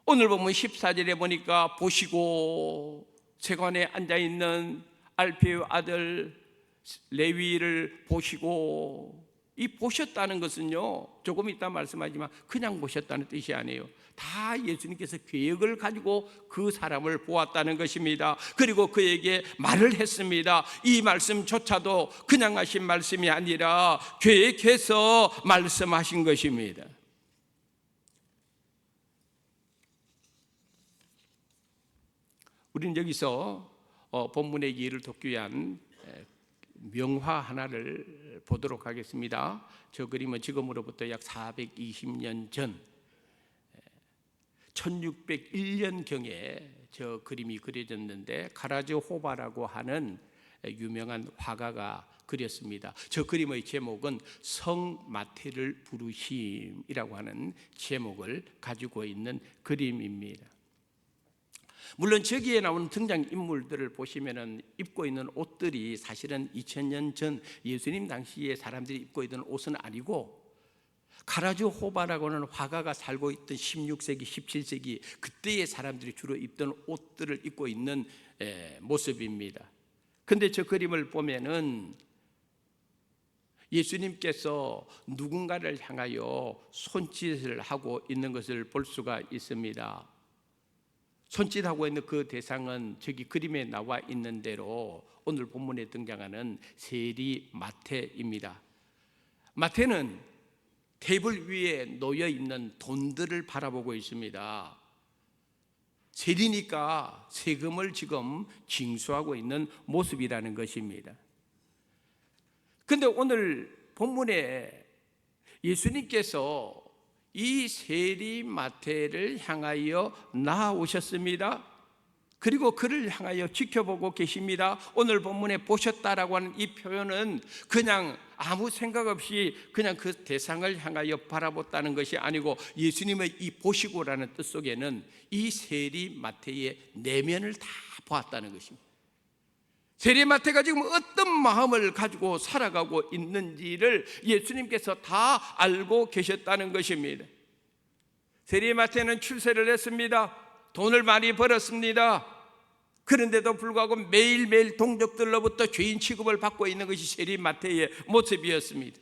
오늘 보면 14절에 보니까 보시고 세관에 앉아있는 알페의 아들 레위를 보시고, 이 보셨다는 것은요, 조금 이따 말씀하지만 그냥 보셨다는 뜻이 아니에요. 다 예수님께서 계획을 가지고 그 사람을 보았다는 것입니다. 그리고 그에게 말을 했습니다. 이 말씀조차도 그냥 하신 말씀이 아니라 계획해서 말씀하신 것입니다. 우리는 여기서 본문의 예를 돕기 위한 명화 하나를 보도록 하겠습니다. 저 그림은 지금으로부터 약 420년 전 1601년경에 저 그림이 그려졌는데 카라즈 호바라고 하는 유명한 화가가 그렸습니다. 저 그림의 제목은 성 마태를 부르심이라고 하는 제목을 가지고 있는 그림입니다. 물론 저기에 나오는 등장인물들을 보시면은 입고 있는 옷들이 사실은 2000년 전 예수님 당시에 사람들이 입고 있던 옷은 아니고, 카라즈 호바라고 하는 화가가 살고 있던 16세기, 17세기 그때의 사람들이 주로 입던 옷들을 입고 있는 모습입니다. 근데 저 그림을 보면은 예수님께서 누군가를 향하여 손짓을 하고 있는 것을 볼 수가 있습니다. 손짓하고 있는 그 대상은 저기 그림에 나와 있는 대로 오늘 본문에 등장하는 세리 마태입니다. 마태는 테이블 위에 놓여 있는 돈들을 바라보고 있습니다. 세리니까 세금을 지금 징수하고 있는 모습이라는 것입니다. 그런데 오늘 본문에 예수님께서 이 세리 마태를 향하여 나아오셨습니다. 그리고 그를 향하여 지켜보고 계십니다. 오늘 본문에 보셨다라고 하는 이 표현은 그냥 아무 생각 없이 그냥 그 대상을 향하여 바라봤다는 것이 아니고 예수님의 이 보시고라는 뜻 속에는 이 세리 마태의 내면을 다 보았다는 것입니다. 세리 마태가 지금 어떤 마음을 가지고 살아가고 있는지를 예수님께서 다 알고 계셨다는 것입니다. 세리 마태는 출세를 했습니다. 돈을 많이 벌었습니다. 그런데도 불구하고 매일매일 동족들로부터 죄인 취급을 받고 있는 것이 세리 마태의 모습이었습니다.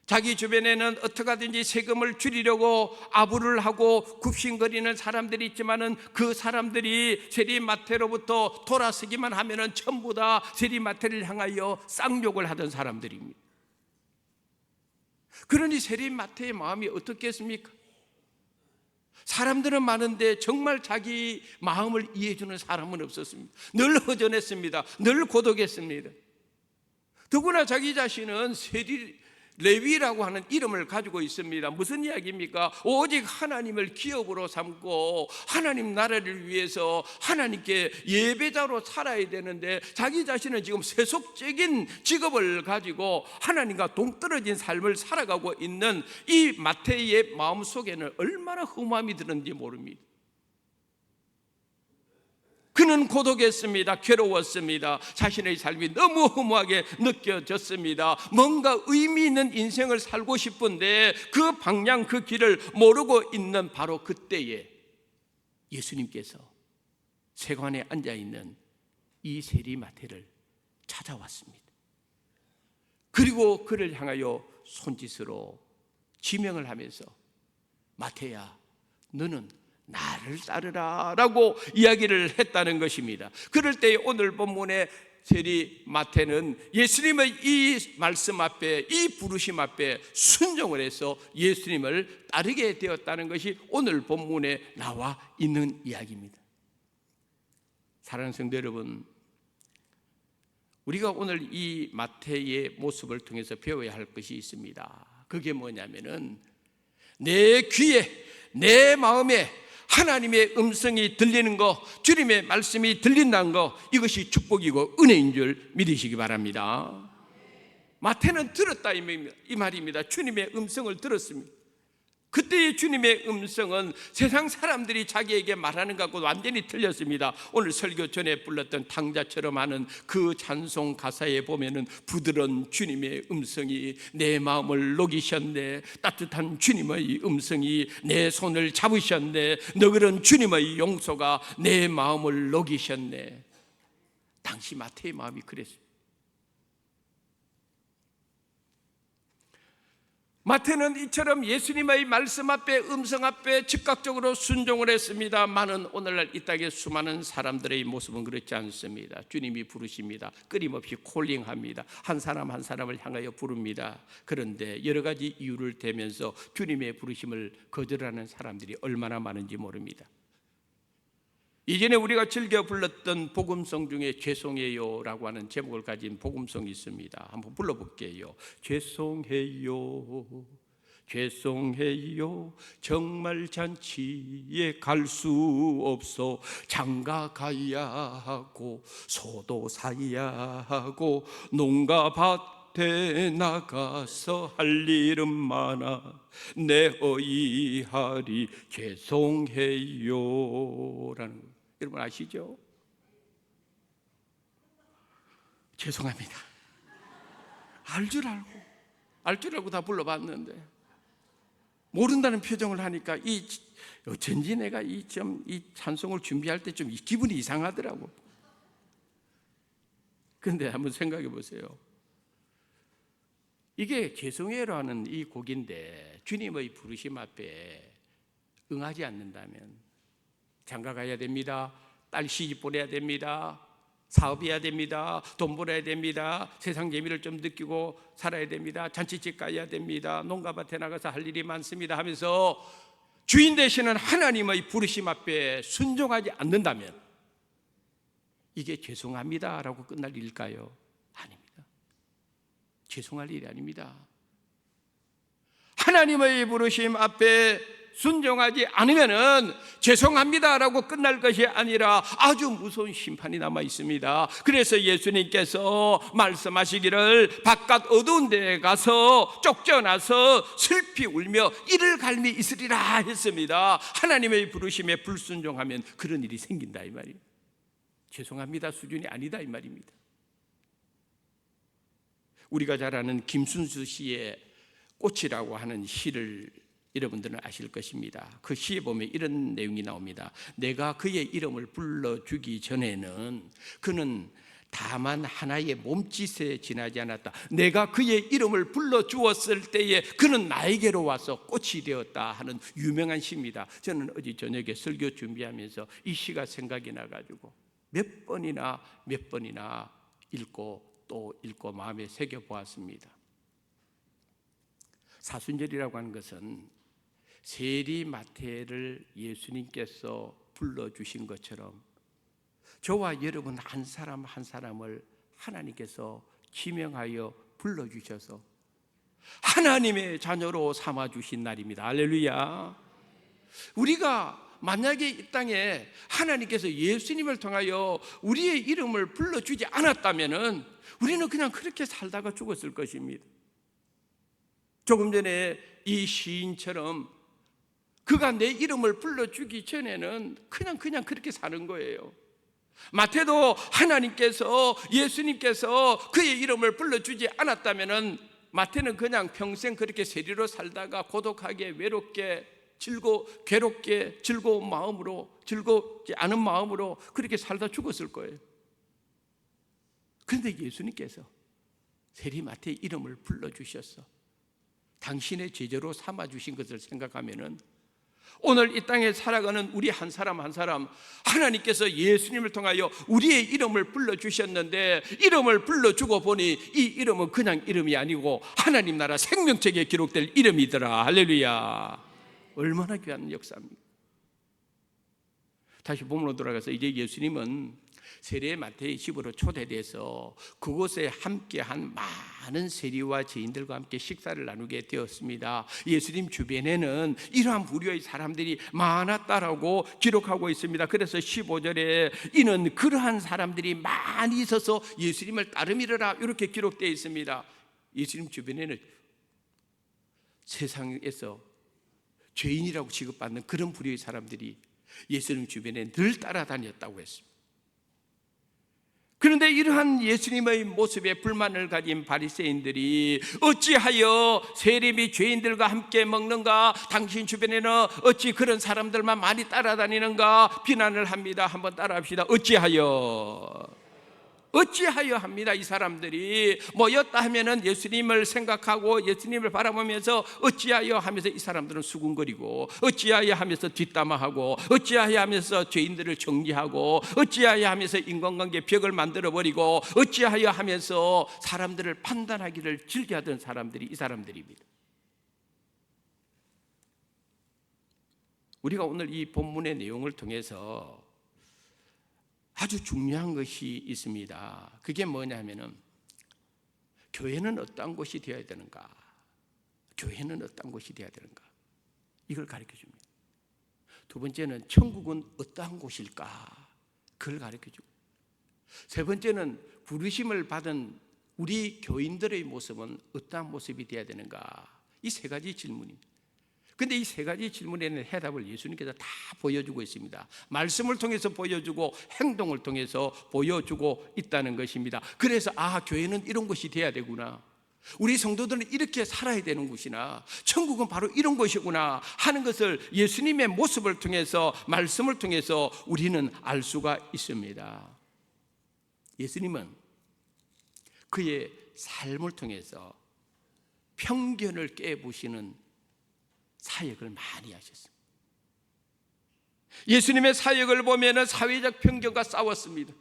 자기 주변에는 어떻게 하든지 세금을 줄이려고 아부를 하고 굽신거리는 사람들이 있지만은 그 사람들이 세리 마태로부터 돌아서기만 하면은 전부 다 세리 마태를 향하여 쌍욕을 하던 사람들입니다. 그러니 세리 마태의 마음이 어떻겠습니까? 사람들은 많은데 정말 자기 마음을 이해해주는 사람은 없었습니다. 늘 허전했습니다. 늘 고독했습니다. 더구나 자기 자신은 세리 레위라고 하는 이름을 가지고 있습니다. 무슨 이야기입니까? 오직 하나님을 기업으로 삼고 하나님 나라를 위해서 하나님께 예배자로 살아야 되는데 자기 자신은 지금 세속적인 직업을 가지고 하나님과 동떨어진 삶을 살아가고 있는 이 마태의 마음속에는 얼마나 흠함이 드는지 모릅니다. 그는 고독했습니다. 괴로웠습니다. 자신의 삶이 너무 허무하게 느껴졌습니다. 뭔가 의미 있는 인생을 살고 싶은데 그 방향, 그 길을 모르고 있는 바로 그때에 예수님께서 세관에 앉아있는 이 세리 마태를 찾아왔습니다. 그리고 그를 향하여 손짓으로 지명을 하면서 마태야, 너는 나를 따르라 라고 이야기를 했다는 것입니다. 그럴 때 오늘 본문의 세리 마태는 예수님의 이 말씀 앞에, 이 부르심 앞에 순종을 해서 예수님을 따르게 되었다는 것이 오늘 본문에 나와 있는 이야기입니다. 사랑하는 성도 여러분, 우리가 오늘 이 마태의 모습을 통해서 배워야 할 것이 있습니다. 그게 뭐냐면은 내 귀에, 내 마음에 하나님의 음성이 들리는 거, 주님의 말씀이 들린다는 거, 이것이 축복이고 은혜인 줄 믿으시기 바랍니다. 마태는 들었다 이 말입니다. 주님의 음성을 들었습니다. 그때의 주님의 음성은 세상 사람들이 자기에게 말하는 것과 완전히 틀렸습니다. 오늘 설교 전에 불렀던 탕자처럼 하는 그 찬송 가사에 보면은 부드러운 주님의 음성이 내 마음을 녹이셨네, 따뜻한 주님의 음성이 내 손을 잡으셨네, 너그러운 주님의 용서가 내 마음을 녹이셨네. 당시 마태의 마음이 그랬습니다. 마태는 이처럼 예수님의 말씀 앞에, 음성 앞에 즉각적으로 순종을 했습니다만은 오늘날 이 땅에 수많은 사람들의 모습은 그렇지 않습니다. 주님이 부르십니다. 끊임없이 콜링합니다. 한 사람 한 사람을 향하여 부릅니다. 그런데 여러 가지 이유를 대면서 주님의 부르심을 거절하는 사람들이 얼마나 많은지 모릅니다. 이전에 우리가 즐겨 불렀던 복음송 중에 죄송해요라고 하는 제목을 가진 복음송이 있습니다. 한번 불러볼게요. 죄송해요, 죄송해요, 정말 잔치에 갈 수 없어 장가 가야 하고 소도 사야 하고 농가 밭에 나가서 할 일은 많아 내 어이하리 죄송해요라는 거예요. 여러분 아시죠? 죄송합니다. 알 줄 알고 다 불러봤는데 모른다는 표정을 하니까 어쩐지 내가 이 찬송을 준비할 때 좀 기분이 이상하더라고. 그런데 한번 생각해 보세요. 이게 죄송해요라는 이 곡인데 주님의 부르심 앞에 응하지 않는다면 장가 가야 됩니다, 딸 시집 보내야 됩니다, 사업해야 됩니다, 돈 벌어야 됩니다, 세상 재미를 좀 느끼고 살아야 됩니다, 잔치집 가야 됩니다, 농가밭에 나가서 할 일이 많습니다 하면서 주인 되시는 하나님의 부르심 앞에 순종하지 않는다면 이게 죄송합니다라고 끝날 일일까요? 아닙니다. 죄송할 일이 아닙니다. 하나님의 부르심 앞에 순종하지 않으면은 죄송합니다라고 끝날 것이 아니라 아주 무서운 심판이 남아 있습니다. 그래서 예수님께서 말씀하시기를 바깥 어두운 데에 가서 쫓겨나서 슬피 울며 이를 갈미 있으리라 했습니다. 하나님의 부르심에 불순종하면 그런 일이 생긴다 이 말이에요. 죄송합니다 수준이 아니다 이 말입니다. 우리가 잘 아는 김순수 씨의 꽃이라고 하는 시를 여러분들은 아실 것입니다. 그 시에 보면 이런 내용이 나옵니다. 내가 그의 이름을 불러주기 전에는 그는 다만 하나의 몸짓에 지나지 않았다. 내가 그의 이름을 불러주었을 때에 그는 나에게로 와서 꽃이 되었다 하는 유명한 시입니다. 저는 어제 저녁에 설교 준비하면서 이 시가 생각이 나가지고 몇 번이나 읽고 또 읽고 마음에 새겨보았습니다. 사순절이라고 하는 것은 세리마태를 예수님께서 불러주신 것처럼 저와 여러분 한 사람 한 사람을 하나님께서 지명하여 불러주셔서 하나님의 자녀로 삼아주신 날입니다. 할렐루야. 우리가 만약에 이 땅에 하나님께서 예수님을 통하여 우리의 이름을 불러주지 않았다면 우리는 그냥 그렇게 살다가 죽었을 것입니다. 조금 전에 이 시인처럼 그가 내 이름을 불러주기 전에는 그냥 그렇게 사는 거예요. 마태도 하나님께서 예수님께서 그의 이름을 불러주지 않았다면 마태는 그냥 평생 그렇게 세리로 살다가 고독하게 외롭게 괴롭게 즐거운 마음으로 즐겁지 않은 마음으로 그렇게 살다 죽었을 거예요. 그런데 예수님께서 세리마태의 이름을 불러주셔서 당신의 제자로 삼아주신 것을 생각하면은 오늘 이 땅에 살아가는 우리 한 사람 한 사람 하나님께서 예수님을 통하여 우리의 이름을 불러주셨는데 이름을 불러주고 보니 이 이름은 그냥 이름이 아니고 하나님 나라 생명책에 기록될 이름이더라. 할렐루야. 얼마나 귀한 역사입니까? 다시 본문으로 돌아가서 이제 예수님은 세례 마태의 집으로 초대돼서 그곳에 함께한 많은 세리와 죄인들과 함께 식사를 나누게 되었습니다. 예수님 주변에는 이러한 부류의 사람들이 많았다라고 기록하고 있습니다. 그래서 15절에 이는 그러한 사람들이 많이 있어서 예수님을 따르미르라 이렇게 기록되어 있습니다. 예수님 주변에는 세상에서 죄인이라고 취급받는 그런 부류의 사람들이 예수님 주변에 늘 따라다녔다고 했습니다. 그런데 이러한 예수님의 모습에 불만을 가진 바리새인들이 어찌하여 세리비 죄인들과 함께 먹는가? 당신 주변에는 어찌 그런 사람들만 많이 따라다니는가? 비난을 합니다. 한번 따라합시다. 어찌하여 합니다. 이 사람들이 모였다 하면은 예수님을 생각하고 예수님을 바라보면서 어찌하여 하면서 이 사람들은 수군거리고 어찌하여 하면서 뒷담화하고 어찌하여 하면서 죄인들을 정리하고 어찌하여 하면서 인간관계 벽을 만들어버리고 어찌하여 하면서 사람들을 판단하기를 즐겨하던 사람들이 이 사람들입니다. 우리가 오늘 이 본문의 내용을 통해서 아주 중요한 것이 있습니다. 그게 뭐냐면은 교회는 어떤 곳이 되어야 되는가? 교회는 어떤 곳이 되어야 되는가? 이걸 가르쳐 줍니다. 두 번째는 천국은 어떠한 곳일까? 그걸 가르쳐 주고 세 번째는 부르심을 받은 우리 교인들의 모습은 어떠한 모습이 되어야 되는가? 이 세 가지 질문입니다. 그런데 이 세 가지 질문에는 해답을 예수님께서 다 보여주고 있습니다. 말씀을 통해서 보여주고 행동을 통해서 보여주고 있다는 것입니다. 그래서 교회는 이런 것이 돼야 되구나, 우리 성도들은 이렇게 살아야 되는 곳이나 천국은 바로 이런 것이구나 하는 것을 예수님의 모습을 통해서 말씀을 통해서 우리는 알 수가 있습니다. 예수님은 그의 삶을 통해서 편견을 깨부시는 사역을 많이 하셨습니다. 예수님의 사역을 보면 사회적 편견과 싸웠습니다.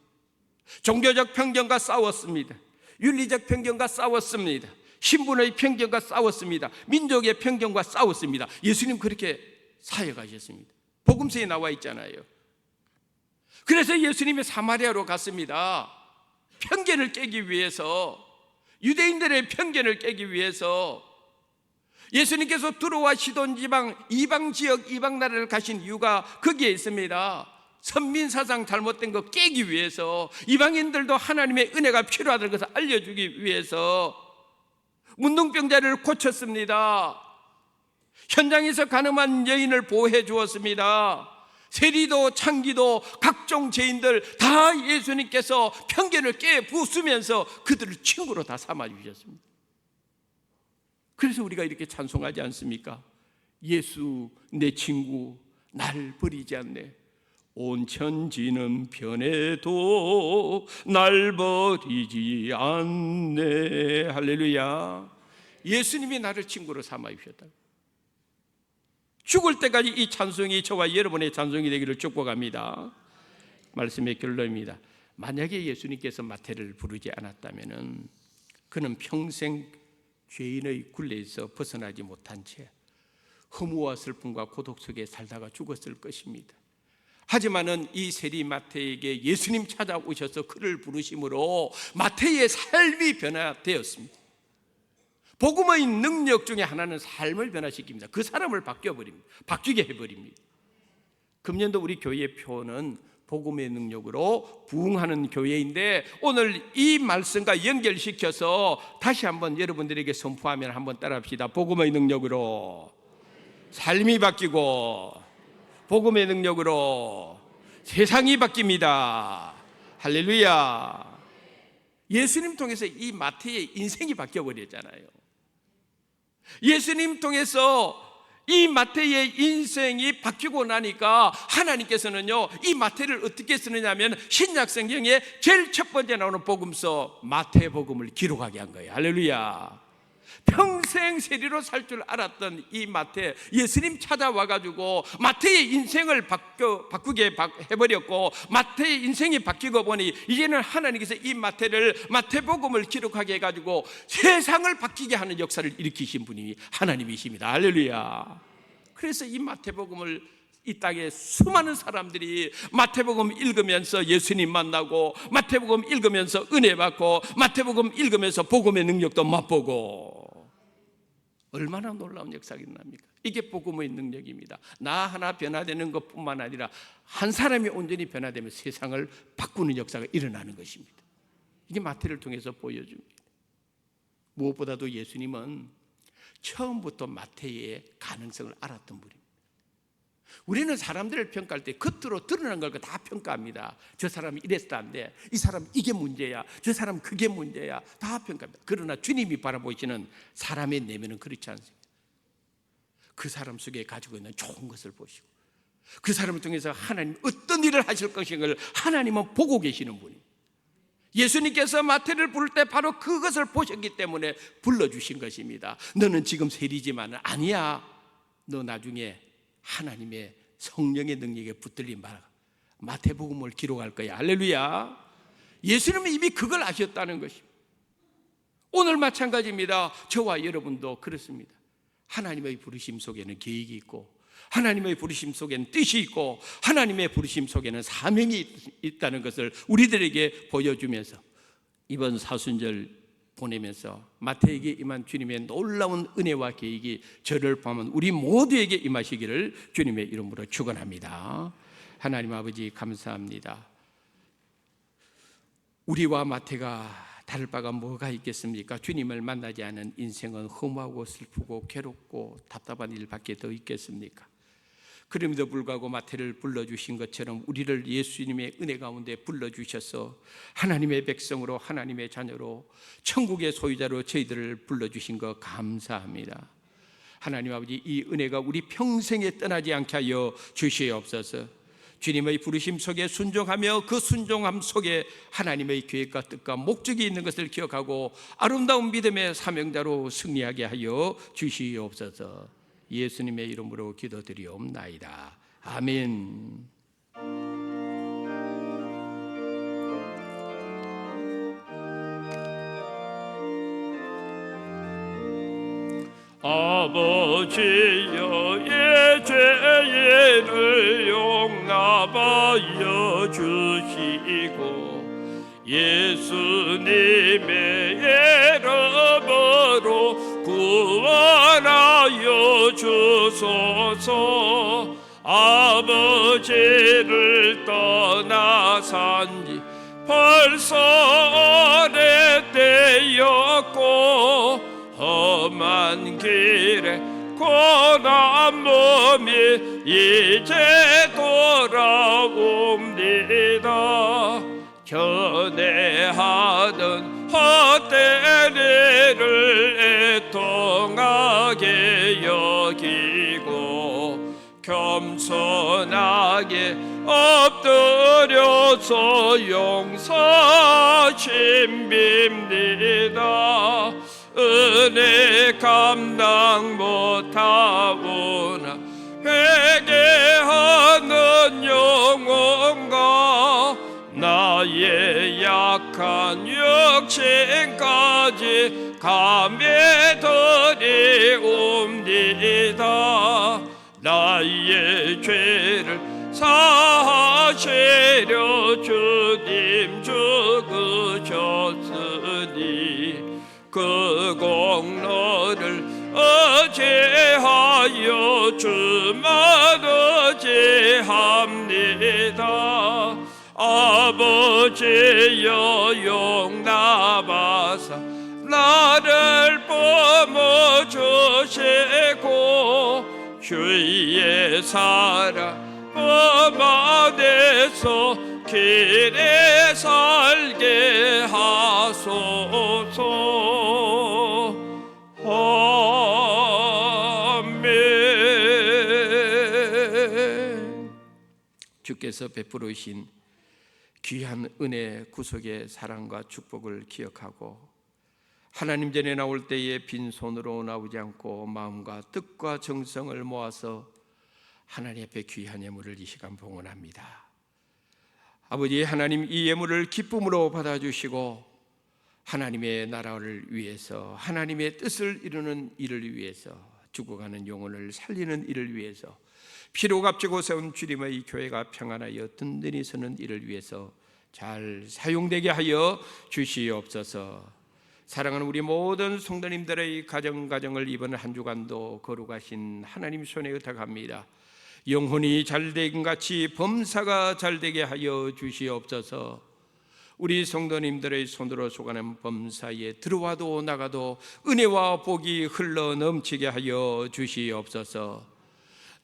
종교적 편견과 싸웠습니다. 윤리적 편견과 싸웠습니다. 신분의 편견과 싸웠습니다. 민족의 편견과 싸웠습니다. 예수님 그렇게 사역하셨습니다. 복음서에 나와 있잖아요. 그래서 예수님이 사마리아로 갔습니다. 편견을 깨기 위해서, 유대인들의 편견을 깨기 위해서 예수님께서 두로와 시돈 지방, 이방 지역, 이방 나라를 가신 이유가 거기에 있습니다. 선민사상 잘못된 거 깨기 위해서, 이방인들도 하나님의 은혜가 필요하다는 것을 알려주기 위해서 문둥병자를 고쳤습니다. 현장에서 가늠한 여인을 보호해 주었습니다. 세리도 창기도 각종 죄인들 다 예수님께서 편견을 깨 부수면서 그들을 친구로 다 삼아 주셨습니다. 그래서 우리가 이렇게 찬송하지 않습니까? 예수 내 친구 날 버리지 않네. 온 천지는 변해도 날 버리지 않네. 할렐루야. 예수님이 나를 친구로 삼아 주셨다. 죽을 때까지 이 찬송이 저와 여러분의 찬송이 되기를 축복합니다. 말씀의 결론입니다. 만약에 예수님께서 마태를 부르지 않았다면 그는 평생 죄인의 굴레에서 벗어나지 못한 채 허무와 슬픔과 고독 속에 살다가 죽었을 것입니다. 하지만은 이 세리 마태에게 예수님 찾아오셔서 그를 부르심으로 마태의 삶이 변화되었습니다. 복음의 능력 중에 하나는 삶을 변화시킵니다. 그 사람을 바뀌게 해버립니다. 금년도 우리 교회의 표는 복음의 능력으로 부흥하는 교회인데, 오늘 이 말씀과 연결시켜서 다시 한번 여러분들에게 선포하면 한번 따라합시다. 복음의 능력으로 삶이 바뀌고, 복음의 능력으로 세상이 바뀝니다. 할렐루야. 예수님 통해서 이 마태의 인생이 바뀌어버렸잖아요. 예수님 통해서 이 마태의 인생이 바뀌고 나니까 하나님께서는요, 이 마태를 어떻게 쓰느냐면 신약 성경에 제일 첫 번째 나오는 복음서 마태복음을 기록하게 한 거예요. 할렐루야. 평생 세리로 살 줄 알았던 이 마태, 예수님 찾아와가지고 마태의 인생을 바꾸게 해버렸고, 마태의 인생이 바뀌고 보니 이제는 하나님께서 이 마태복음을 기록하게 해가지고 세상을 바뀌게 하는 역사를 일으키신 분이 하나님이십니다. 할렐루야. 그래서 이 마태복음을 이 땅에 수많은 사람들이 마태복음 읽으면서 예수님 만나고, 마태복음 읽으면서 은혜 받고, 마태복음 읽으면서 복음의 능력도 맛보고, 얼마나 놀라운 역사가 있습니까? 이게 복음의 능력입니다. 나 하나 변화되는 것뿐만 아니라 한 사람이 온전히 변화되면 세상을 바꾸는 역사가 일어나는 것입니다. 이게 마태를 통해서 보여줍니다. 무엇보다도 예수님은 처음부터 마태의 가능성을 알았던 분입니다. 우리는 사람들을 평가할 때 겉으로 드러난 걸 다 평가합니다. 저 사람이 이랬을 안 돼, 이 사람 이게 문제야, 저 사람 그게 문제야, 다 평가합니다. 그러나 주님이 바라보시는 사람의 내면은 그렇지 않습니다. 그 사람 속에 가지고 있는 좋은 것을 보시고, 그 사람을 통해서 하나님 어떤 일을 하실 것인가를 하나님은 보고 계시는 분입니다. 예수님께서 마태를 부를 때 바로 그것을 보셨기 때문에 불러주신 것입니다. 너는 지금 세리지만 아니야, 너 나중에 하나님의 성령의 능력에 붙들린 마태복음을 기록할 거야. 할렐루야. 예수님은 이미 그걸 아셨다는 것입니다. 오늘 마찬가지입니다. 저와 여러분도 그렇습니다. 하나님의 부르심 속에는 계획이 있고, 하나님의 부르심 속에는 뜻이 있고, 하나님의 부르심 속에는 사명이 있다는 것을 우리들에게 보여주면서 이번 사순절 보내면서 마태에게 임한 주님의 놀라운 은혜와 계획이 저를 포함한 우리 모두에게 임하시기를 주님의 이름으로 축원합니다. 하나님 아버지 감사합니다. 우리와 마태가 다를 바가 뭐가 있겠습니까? 주님을 만나지 않은 인생은 허무하고 슬프고 괴롭고 답답한 일밖에 더 있겠습니까? 그럼에도 불구하고 마태를 불러주신 것처럼 우리를 예수님의 은혜 가운데 불러주셔서 하나님의 백성으로, 하나님의 자녀로, 천국의 소유자로 저희들을 불러주신 것 감사합니다. 하나님 아버지, 이 은혜가 우리 평생에 떠나지 않게 하여 주시옵소서. 주님의 부르심 속에 순종하며 그 순종함 속에 하나님의 계획과 뜻과 목적이 있는 것을 기억하고 아름다운 믿음의 사명자로 승리하게 하여 주시옵소서. 예수님의 이름으로 기도드리옵나이다. 아멘. 아버지여, 이 죄를 용납하여 주시고 예수님의 이름으로 구원하여 주소서. 아버지를 떠나 산지 벌써 오래되었고, 험한 길에 고난 몸이 이제 돌아옵니다. 전에 하던 헛된 일을 애통하게 여기고 겸손하게 엎드려서 용서심 빕니다. 은혜 감당 못하오나 회개하는 영혼과 나의 약한 육신까지 감히 드리옵니다. 나의 죄를 사하시려 주님 죽으셨으니 그 공로를 어찌하여 주만 의지합니다. 아버지여 용납하사 나를 품어주시고 주의 사랑 품 안에서 길에 살게 하소서. 아멘. 주께서 베풀으신 귀한 은혜, 구속의 사랑과 축복을 기억하고 하나님 전에 나올 때에 빈손으로 나오지 않고 마음과 뜻과 정성을 모아서 하나님 앞에 귀한 예물을 이 시간 봉헌합니다. 아버지 하나님, 이 예물을 기쁨으로 받아주시고 하나님의 나라를 위해서, 하나님의 뜻을 이루는 일을 위해서, 죽어가는 영혼을 살리는 일을 위해서, 피로 값지고 세운 주님의 교회가 평안하여 든든히 서는 일을 위해서 잘 사용되게 하여 주시옵소서. 사랑하는 우리 모든 성도님들의 가정을 이번 한 주간도 거룩하신 하나님 손에 의탁합니다. 영혼이 잘되긴 같이 범사가 잘되게 하여 주시옵소서. 우리 성도님들의 손으로 쏘가는 범사에 들어와도 나가도 은혜와 복이 흘러 넘치게 하여 주시옵소서.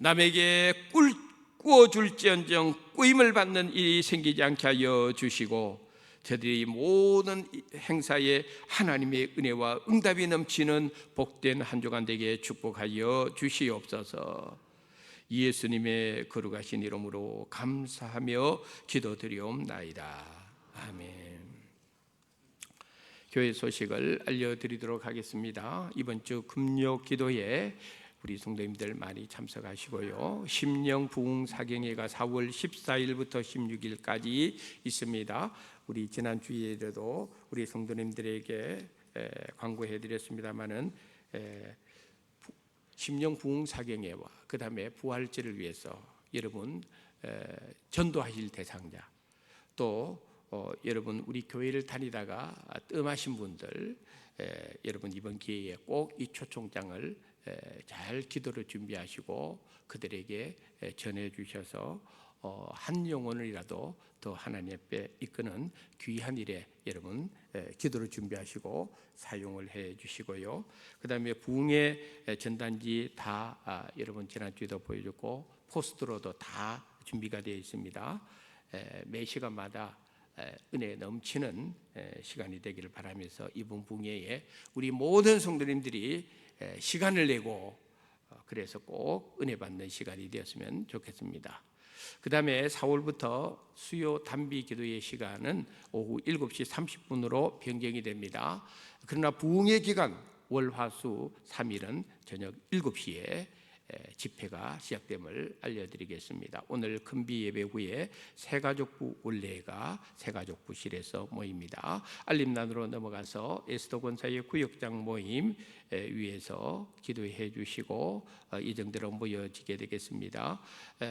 남에게 꿀 구워줄지언정 꾸임을 받는 일이 생기지 않게 하여 주시고, 저들이 모든 행사에 하나님의 은혜와 응답이 넘치는 복된 한 주간 되게 축복하여 주시옵소서. 예수님의 거룩하신 이름으로 감사하며 기도드리옵나이다. 아멘. 교회 소식을 알려드리도록 하겠습니다. 이번 주 금요 기도에 우리 성도님들 많이 참석하시고요. 심령 부흥 사경회가 4월 14일부터 16일까지 있습니다. 우리 지난 주일에도 우리 성도님들에게 광고해드렸습니다마는 심령 부흥 사경회와 그 다음에 부활절을 위해서 여러분 전도하실 대상자, 또 여러분 우리 교회를 다니다가 뜸하신 분들, 여러분 이번 기회에 꼭 이 초청장을 잘 기도로 준비하시고 그들에게 전해주셔서 한 영혼이라도 더 하나님 앞에 이끄는 귀한 일에 여러분 기도를 준비하시고 사용을 해 주시고요. 그 다음에 부흥의 전단지 다 여러분 지난주에도 보여줬고 포스터로도 다 준비가 되어 있습니다. 매 시간마다 은혜 넘치는 시간이 되기를 바라면서 이번 부흥회에 우리 모든 성도님들이 시간을 내고 그래서 꼭 은혜 받는 시간이 되었으면 좋겠습니다. 그 다음에 4월부터 수요 단비 기도의 시간은 오후 7시 30분으로 변경이 됩니다. 그러나 부흥의 기간 월화수 3일은 저녁 7시에 집회가 시작됨을 알려드리겠습니다. 오늘 금비 예배 후에 새가족부 원례가 새가족부실에서 모입니다. 알림란으로 넘어가서 에스더 권사의 구역장 모임 위에서 기도해 주시고 이정대로 모여지게 되겠습니다.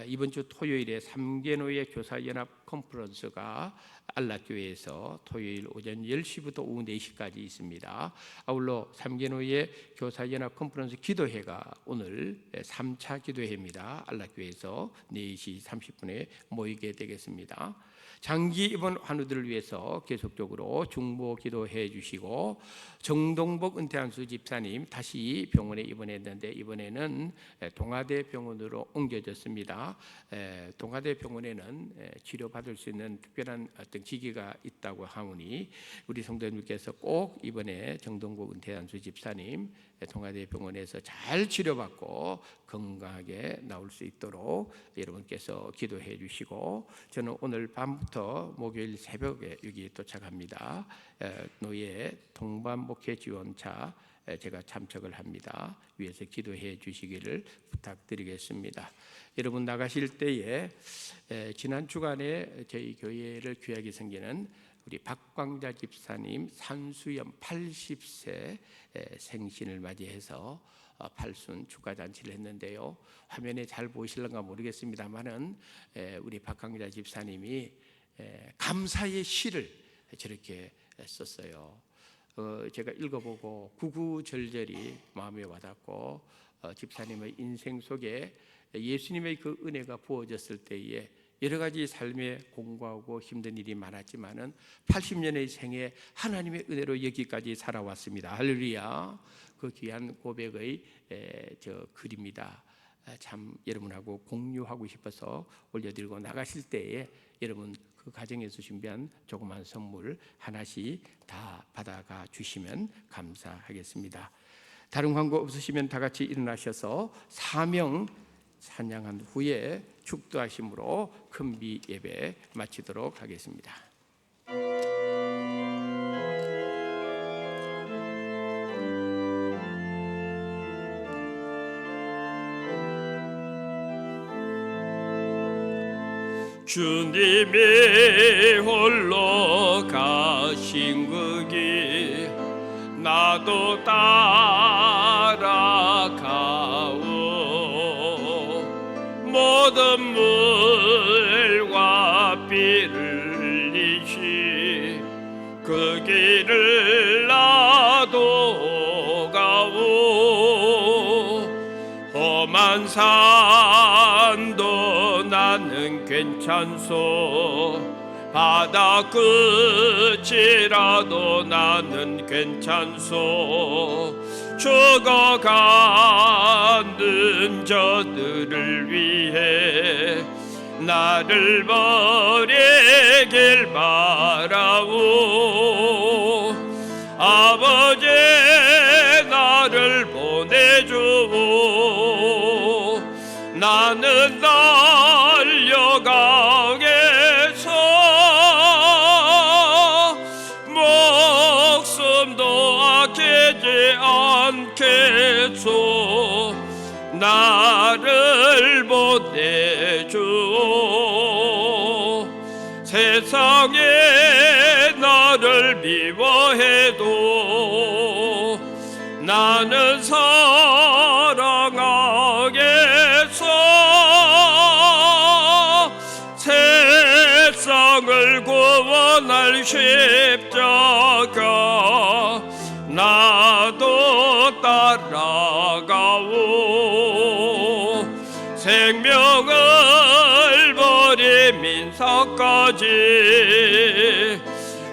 이번 주 토요일에 3개노의 교사연합 컨퍼런스가 안락교회에서 토요일 오전 10시부터 오후 4시까지 있습니다. 아울러 3개월 후에 교사연합 컨퍼런스 기도회가 오늘 3차 기도회입니다. 안락교회에서 4시 30분에 모이게 되겠습니다. 장기 입원 환우들을 위해서 계속적으로 중보 기도해 주시고, 정동복 은퇴한수 집사님 다시 병원에 입원했는데 이번에는 동아대 병원으로 옮겨졌습니다. 동아대 병원에는 치료받을 수 있는 특별한 어떤 기기가 있다고 하오니 우리 성도님께서 꼭 이번에 정동복 은퇴한수 집사님 동아대 병원에서 잘 치료받고 건강하게 나올 수 있도록 여러분께서 기도해 주시고, 저는 오늘 밤부터 목요일 새벽에 여기 도착합니다. 노예 동반 목회 지원차 제가 참석을 합니다. 위에서 기도해 주시기를 부탁드리겠습니다. 여러분 나가실 때에 지난 주간에 저희 교회를 귀하게 섬기는 우리 박광자 집사님 산수염 80세 생신을 맞이해서 팔순 축하잔치를 했는데요. 화면에 잘 보이실런가 모르겠습니다만은 우리 박광자 집사님이 감사의 시를 저렇게 썼어요. 제가 읽어보고 구구절절히 마음에 와닿고, 집사님의 인생 속에 예수님의 그 은혜가 부어졌을 때에 여러 가지 삶에 공고하고 힘든 일이 많았지만은 80년의 생에 하나님의 은혜로 여기까지 살아왔습니다. 할렐루야. 그 귀한 고백의 저 글입니다. 참 여러분하고 공유하고 싶어서 올려드리고, 나가실 때에 여러분 그 가정에서 준비한 조그만 선물 하나씩 다 받아가 주시면 감사하겠습니다. 다른 광고 없으시면 다 같이 일어나셔서 사명 찬양한 후에 축도하심으로 큰비 예배 마치도록 하겠습니다. 주님이 홀로 가신 그 길 나도 따라가오. 모든 물과 비를 흘리시 그 길을 나도 가오. 험한 산도 나는 괜찮소. 바다 끝이라도 나는 괜찮소. 죽어가는 저들을 위해 나를 버리길 바라오. 아버지 나를 보내주오. 나는 달려가겠소. 목숨도 아끼지 않겠소. 나를 보내주오. 세상에 나를 미워해도 나는 사랑하겠소. 세상을 구원할 십자가 나도 따라가오. 생명을 버린 민사까지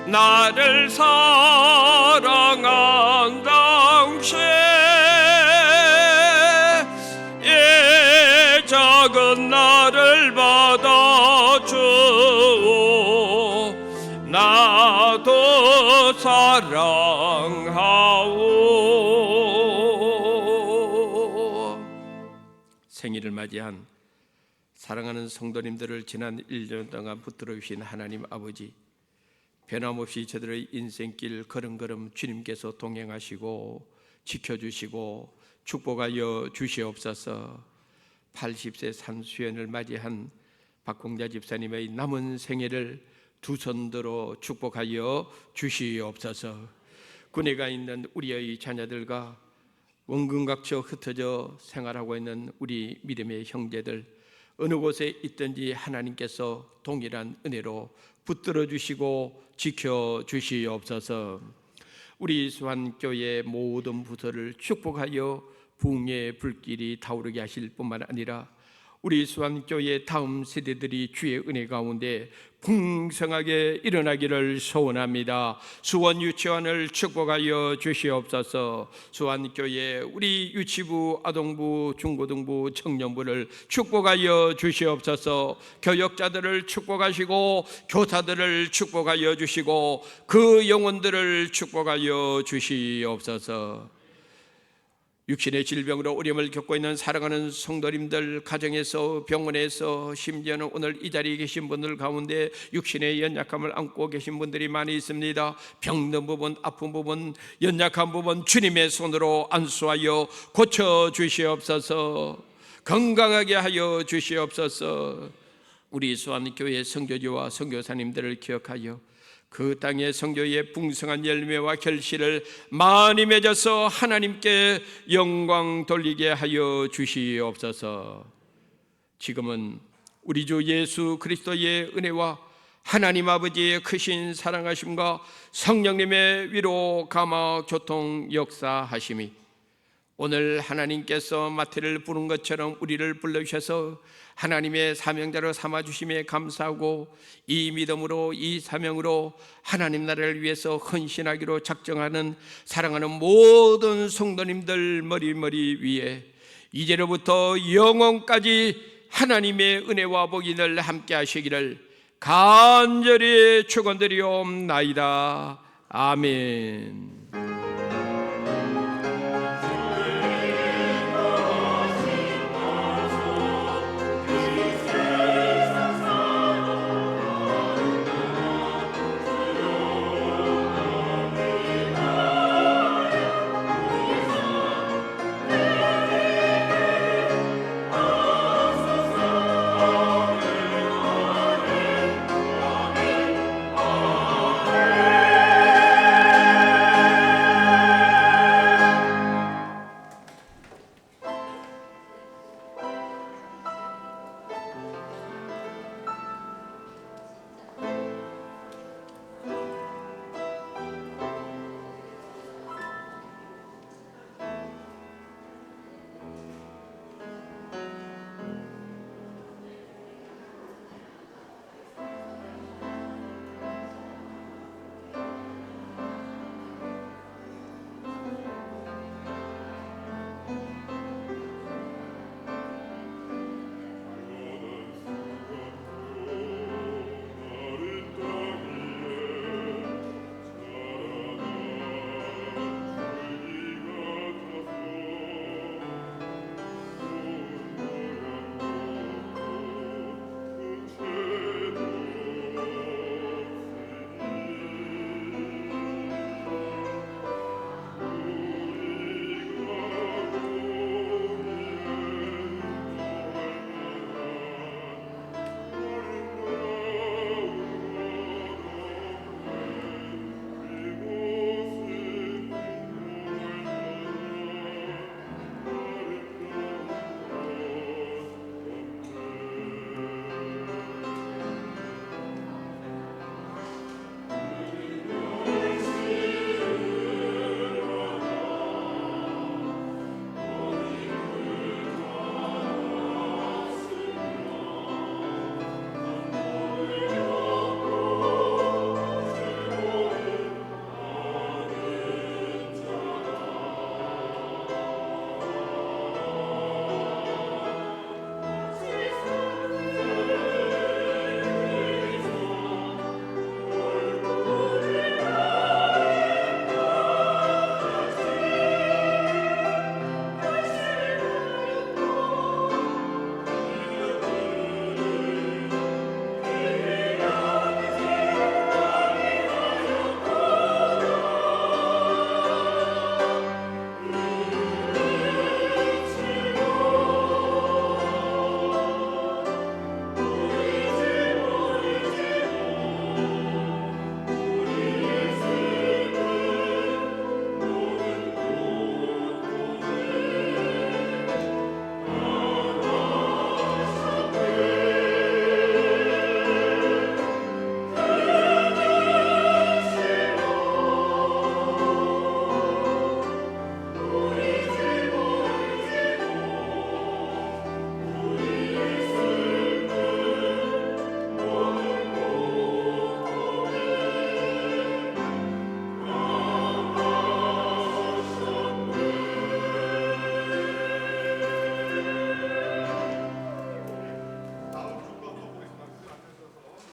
나를 사랑한 당신 이 작은 나를 받아주오. 나도 사랑하오. 생일을 맞이한 사랑하는 성도님들을 지난 1년 동안 붙들어 주신 하나님 아버지, 변함없이 저들의 인생길 걸음걸음 주님께서 동행하시고 지켜주시고 축복하여 주시옵소서. 80세 산수연을 맞이한 박공자 집사님의 남은 생애를 두 손들어 축복하여 주시옵소서. 군에가 있는 우리의 자녀들과 원근각처 흩어져 생활하고 있는 우리 믿음의 형제들, 어느 곳에 있든지 하나님께서 동일한 은혜로 붙들어 주시고 지켜 주시옵소서. 우리 수완교회 모든 부서를 축복하여 부흥의 불길이 타오르게 하실 뿐만 아니라 우리 수완교회 다음 세대들이 주의 은혜 가운데 풍성하게 일어나기를 소원합니다. 수원 유치원을 축복하여 주시옵소서. 수완교회 우리 유치부, 아동부, 중고등부, 청년부를 축복하여 주시옵소서. 교역자들을 축복하시고 교사들을 축복하여 주시고 그 영혼들을 축복하여 주시옵소서. 육신의 질병으로 어려움을 겪고 있는 사랑하는 성도님들, 가정에서, 병원에서, 심지어는 오늘 이 자리에 계신 분들 가운데 육신의 연약함을 안고 계신 분들이 많이 있습니다. 병든 부분, 아픈 부분, 연약한 부분 주님의 손으로 안수하여 고쳐 주시옵소서. 건강하게 하여 주시옵소서. 우리 수완교회 선교지와 선교사님들을 기억하여 그 땅의 선교의 풍성한 열매와 결실을 많이 맺어서 하나님께 영광 돌리게 하여 주시옵소서. 지금은 우리 주 예수 그리스도의 은혜와 하나님 아버지의 크신 사랑하심과 성령님의 위로 감화 교통 역사하심이 오늘 하나님께서 마태를 부른 것처럼 우리를 불러주셔서 하나님의 사명자로 삼아주심에 감사하고 이 믿음으로 이 사명으로 하나님 나라를 위해서 헌신하기로 작정하는 사랑하는 모든 성도님들 머리 위에 이제로부터 영원까지 하나님의 은혜와 복이 늘 함께 하시기를 간절히 축원드리옵나이다. 아멘.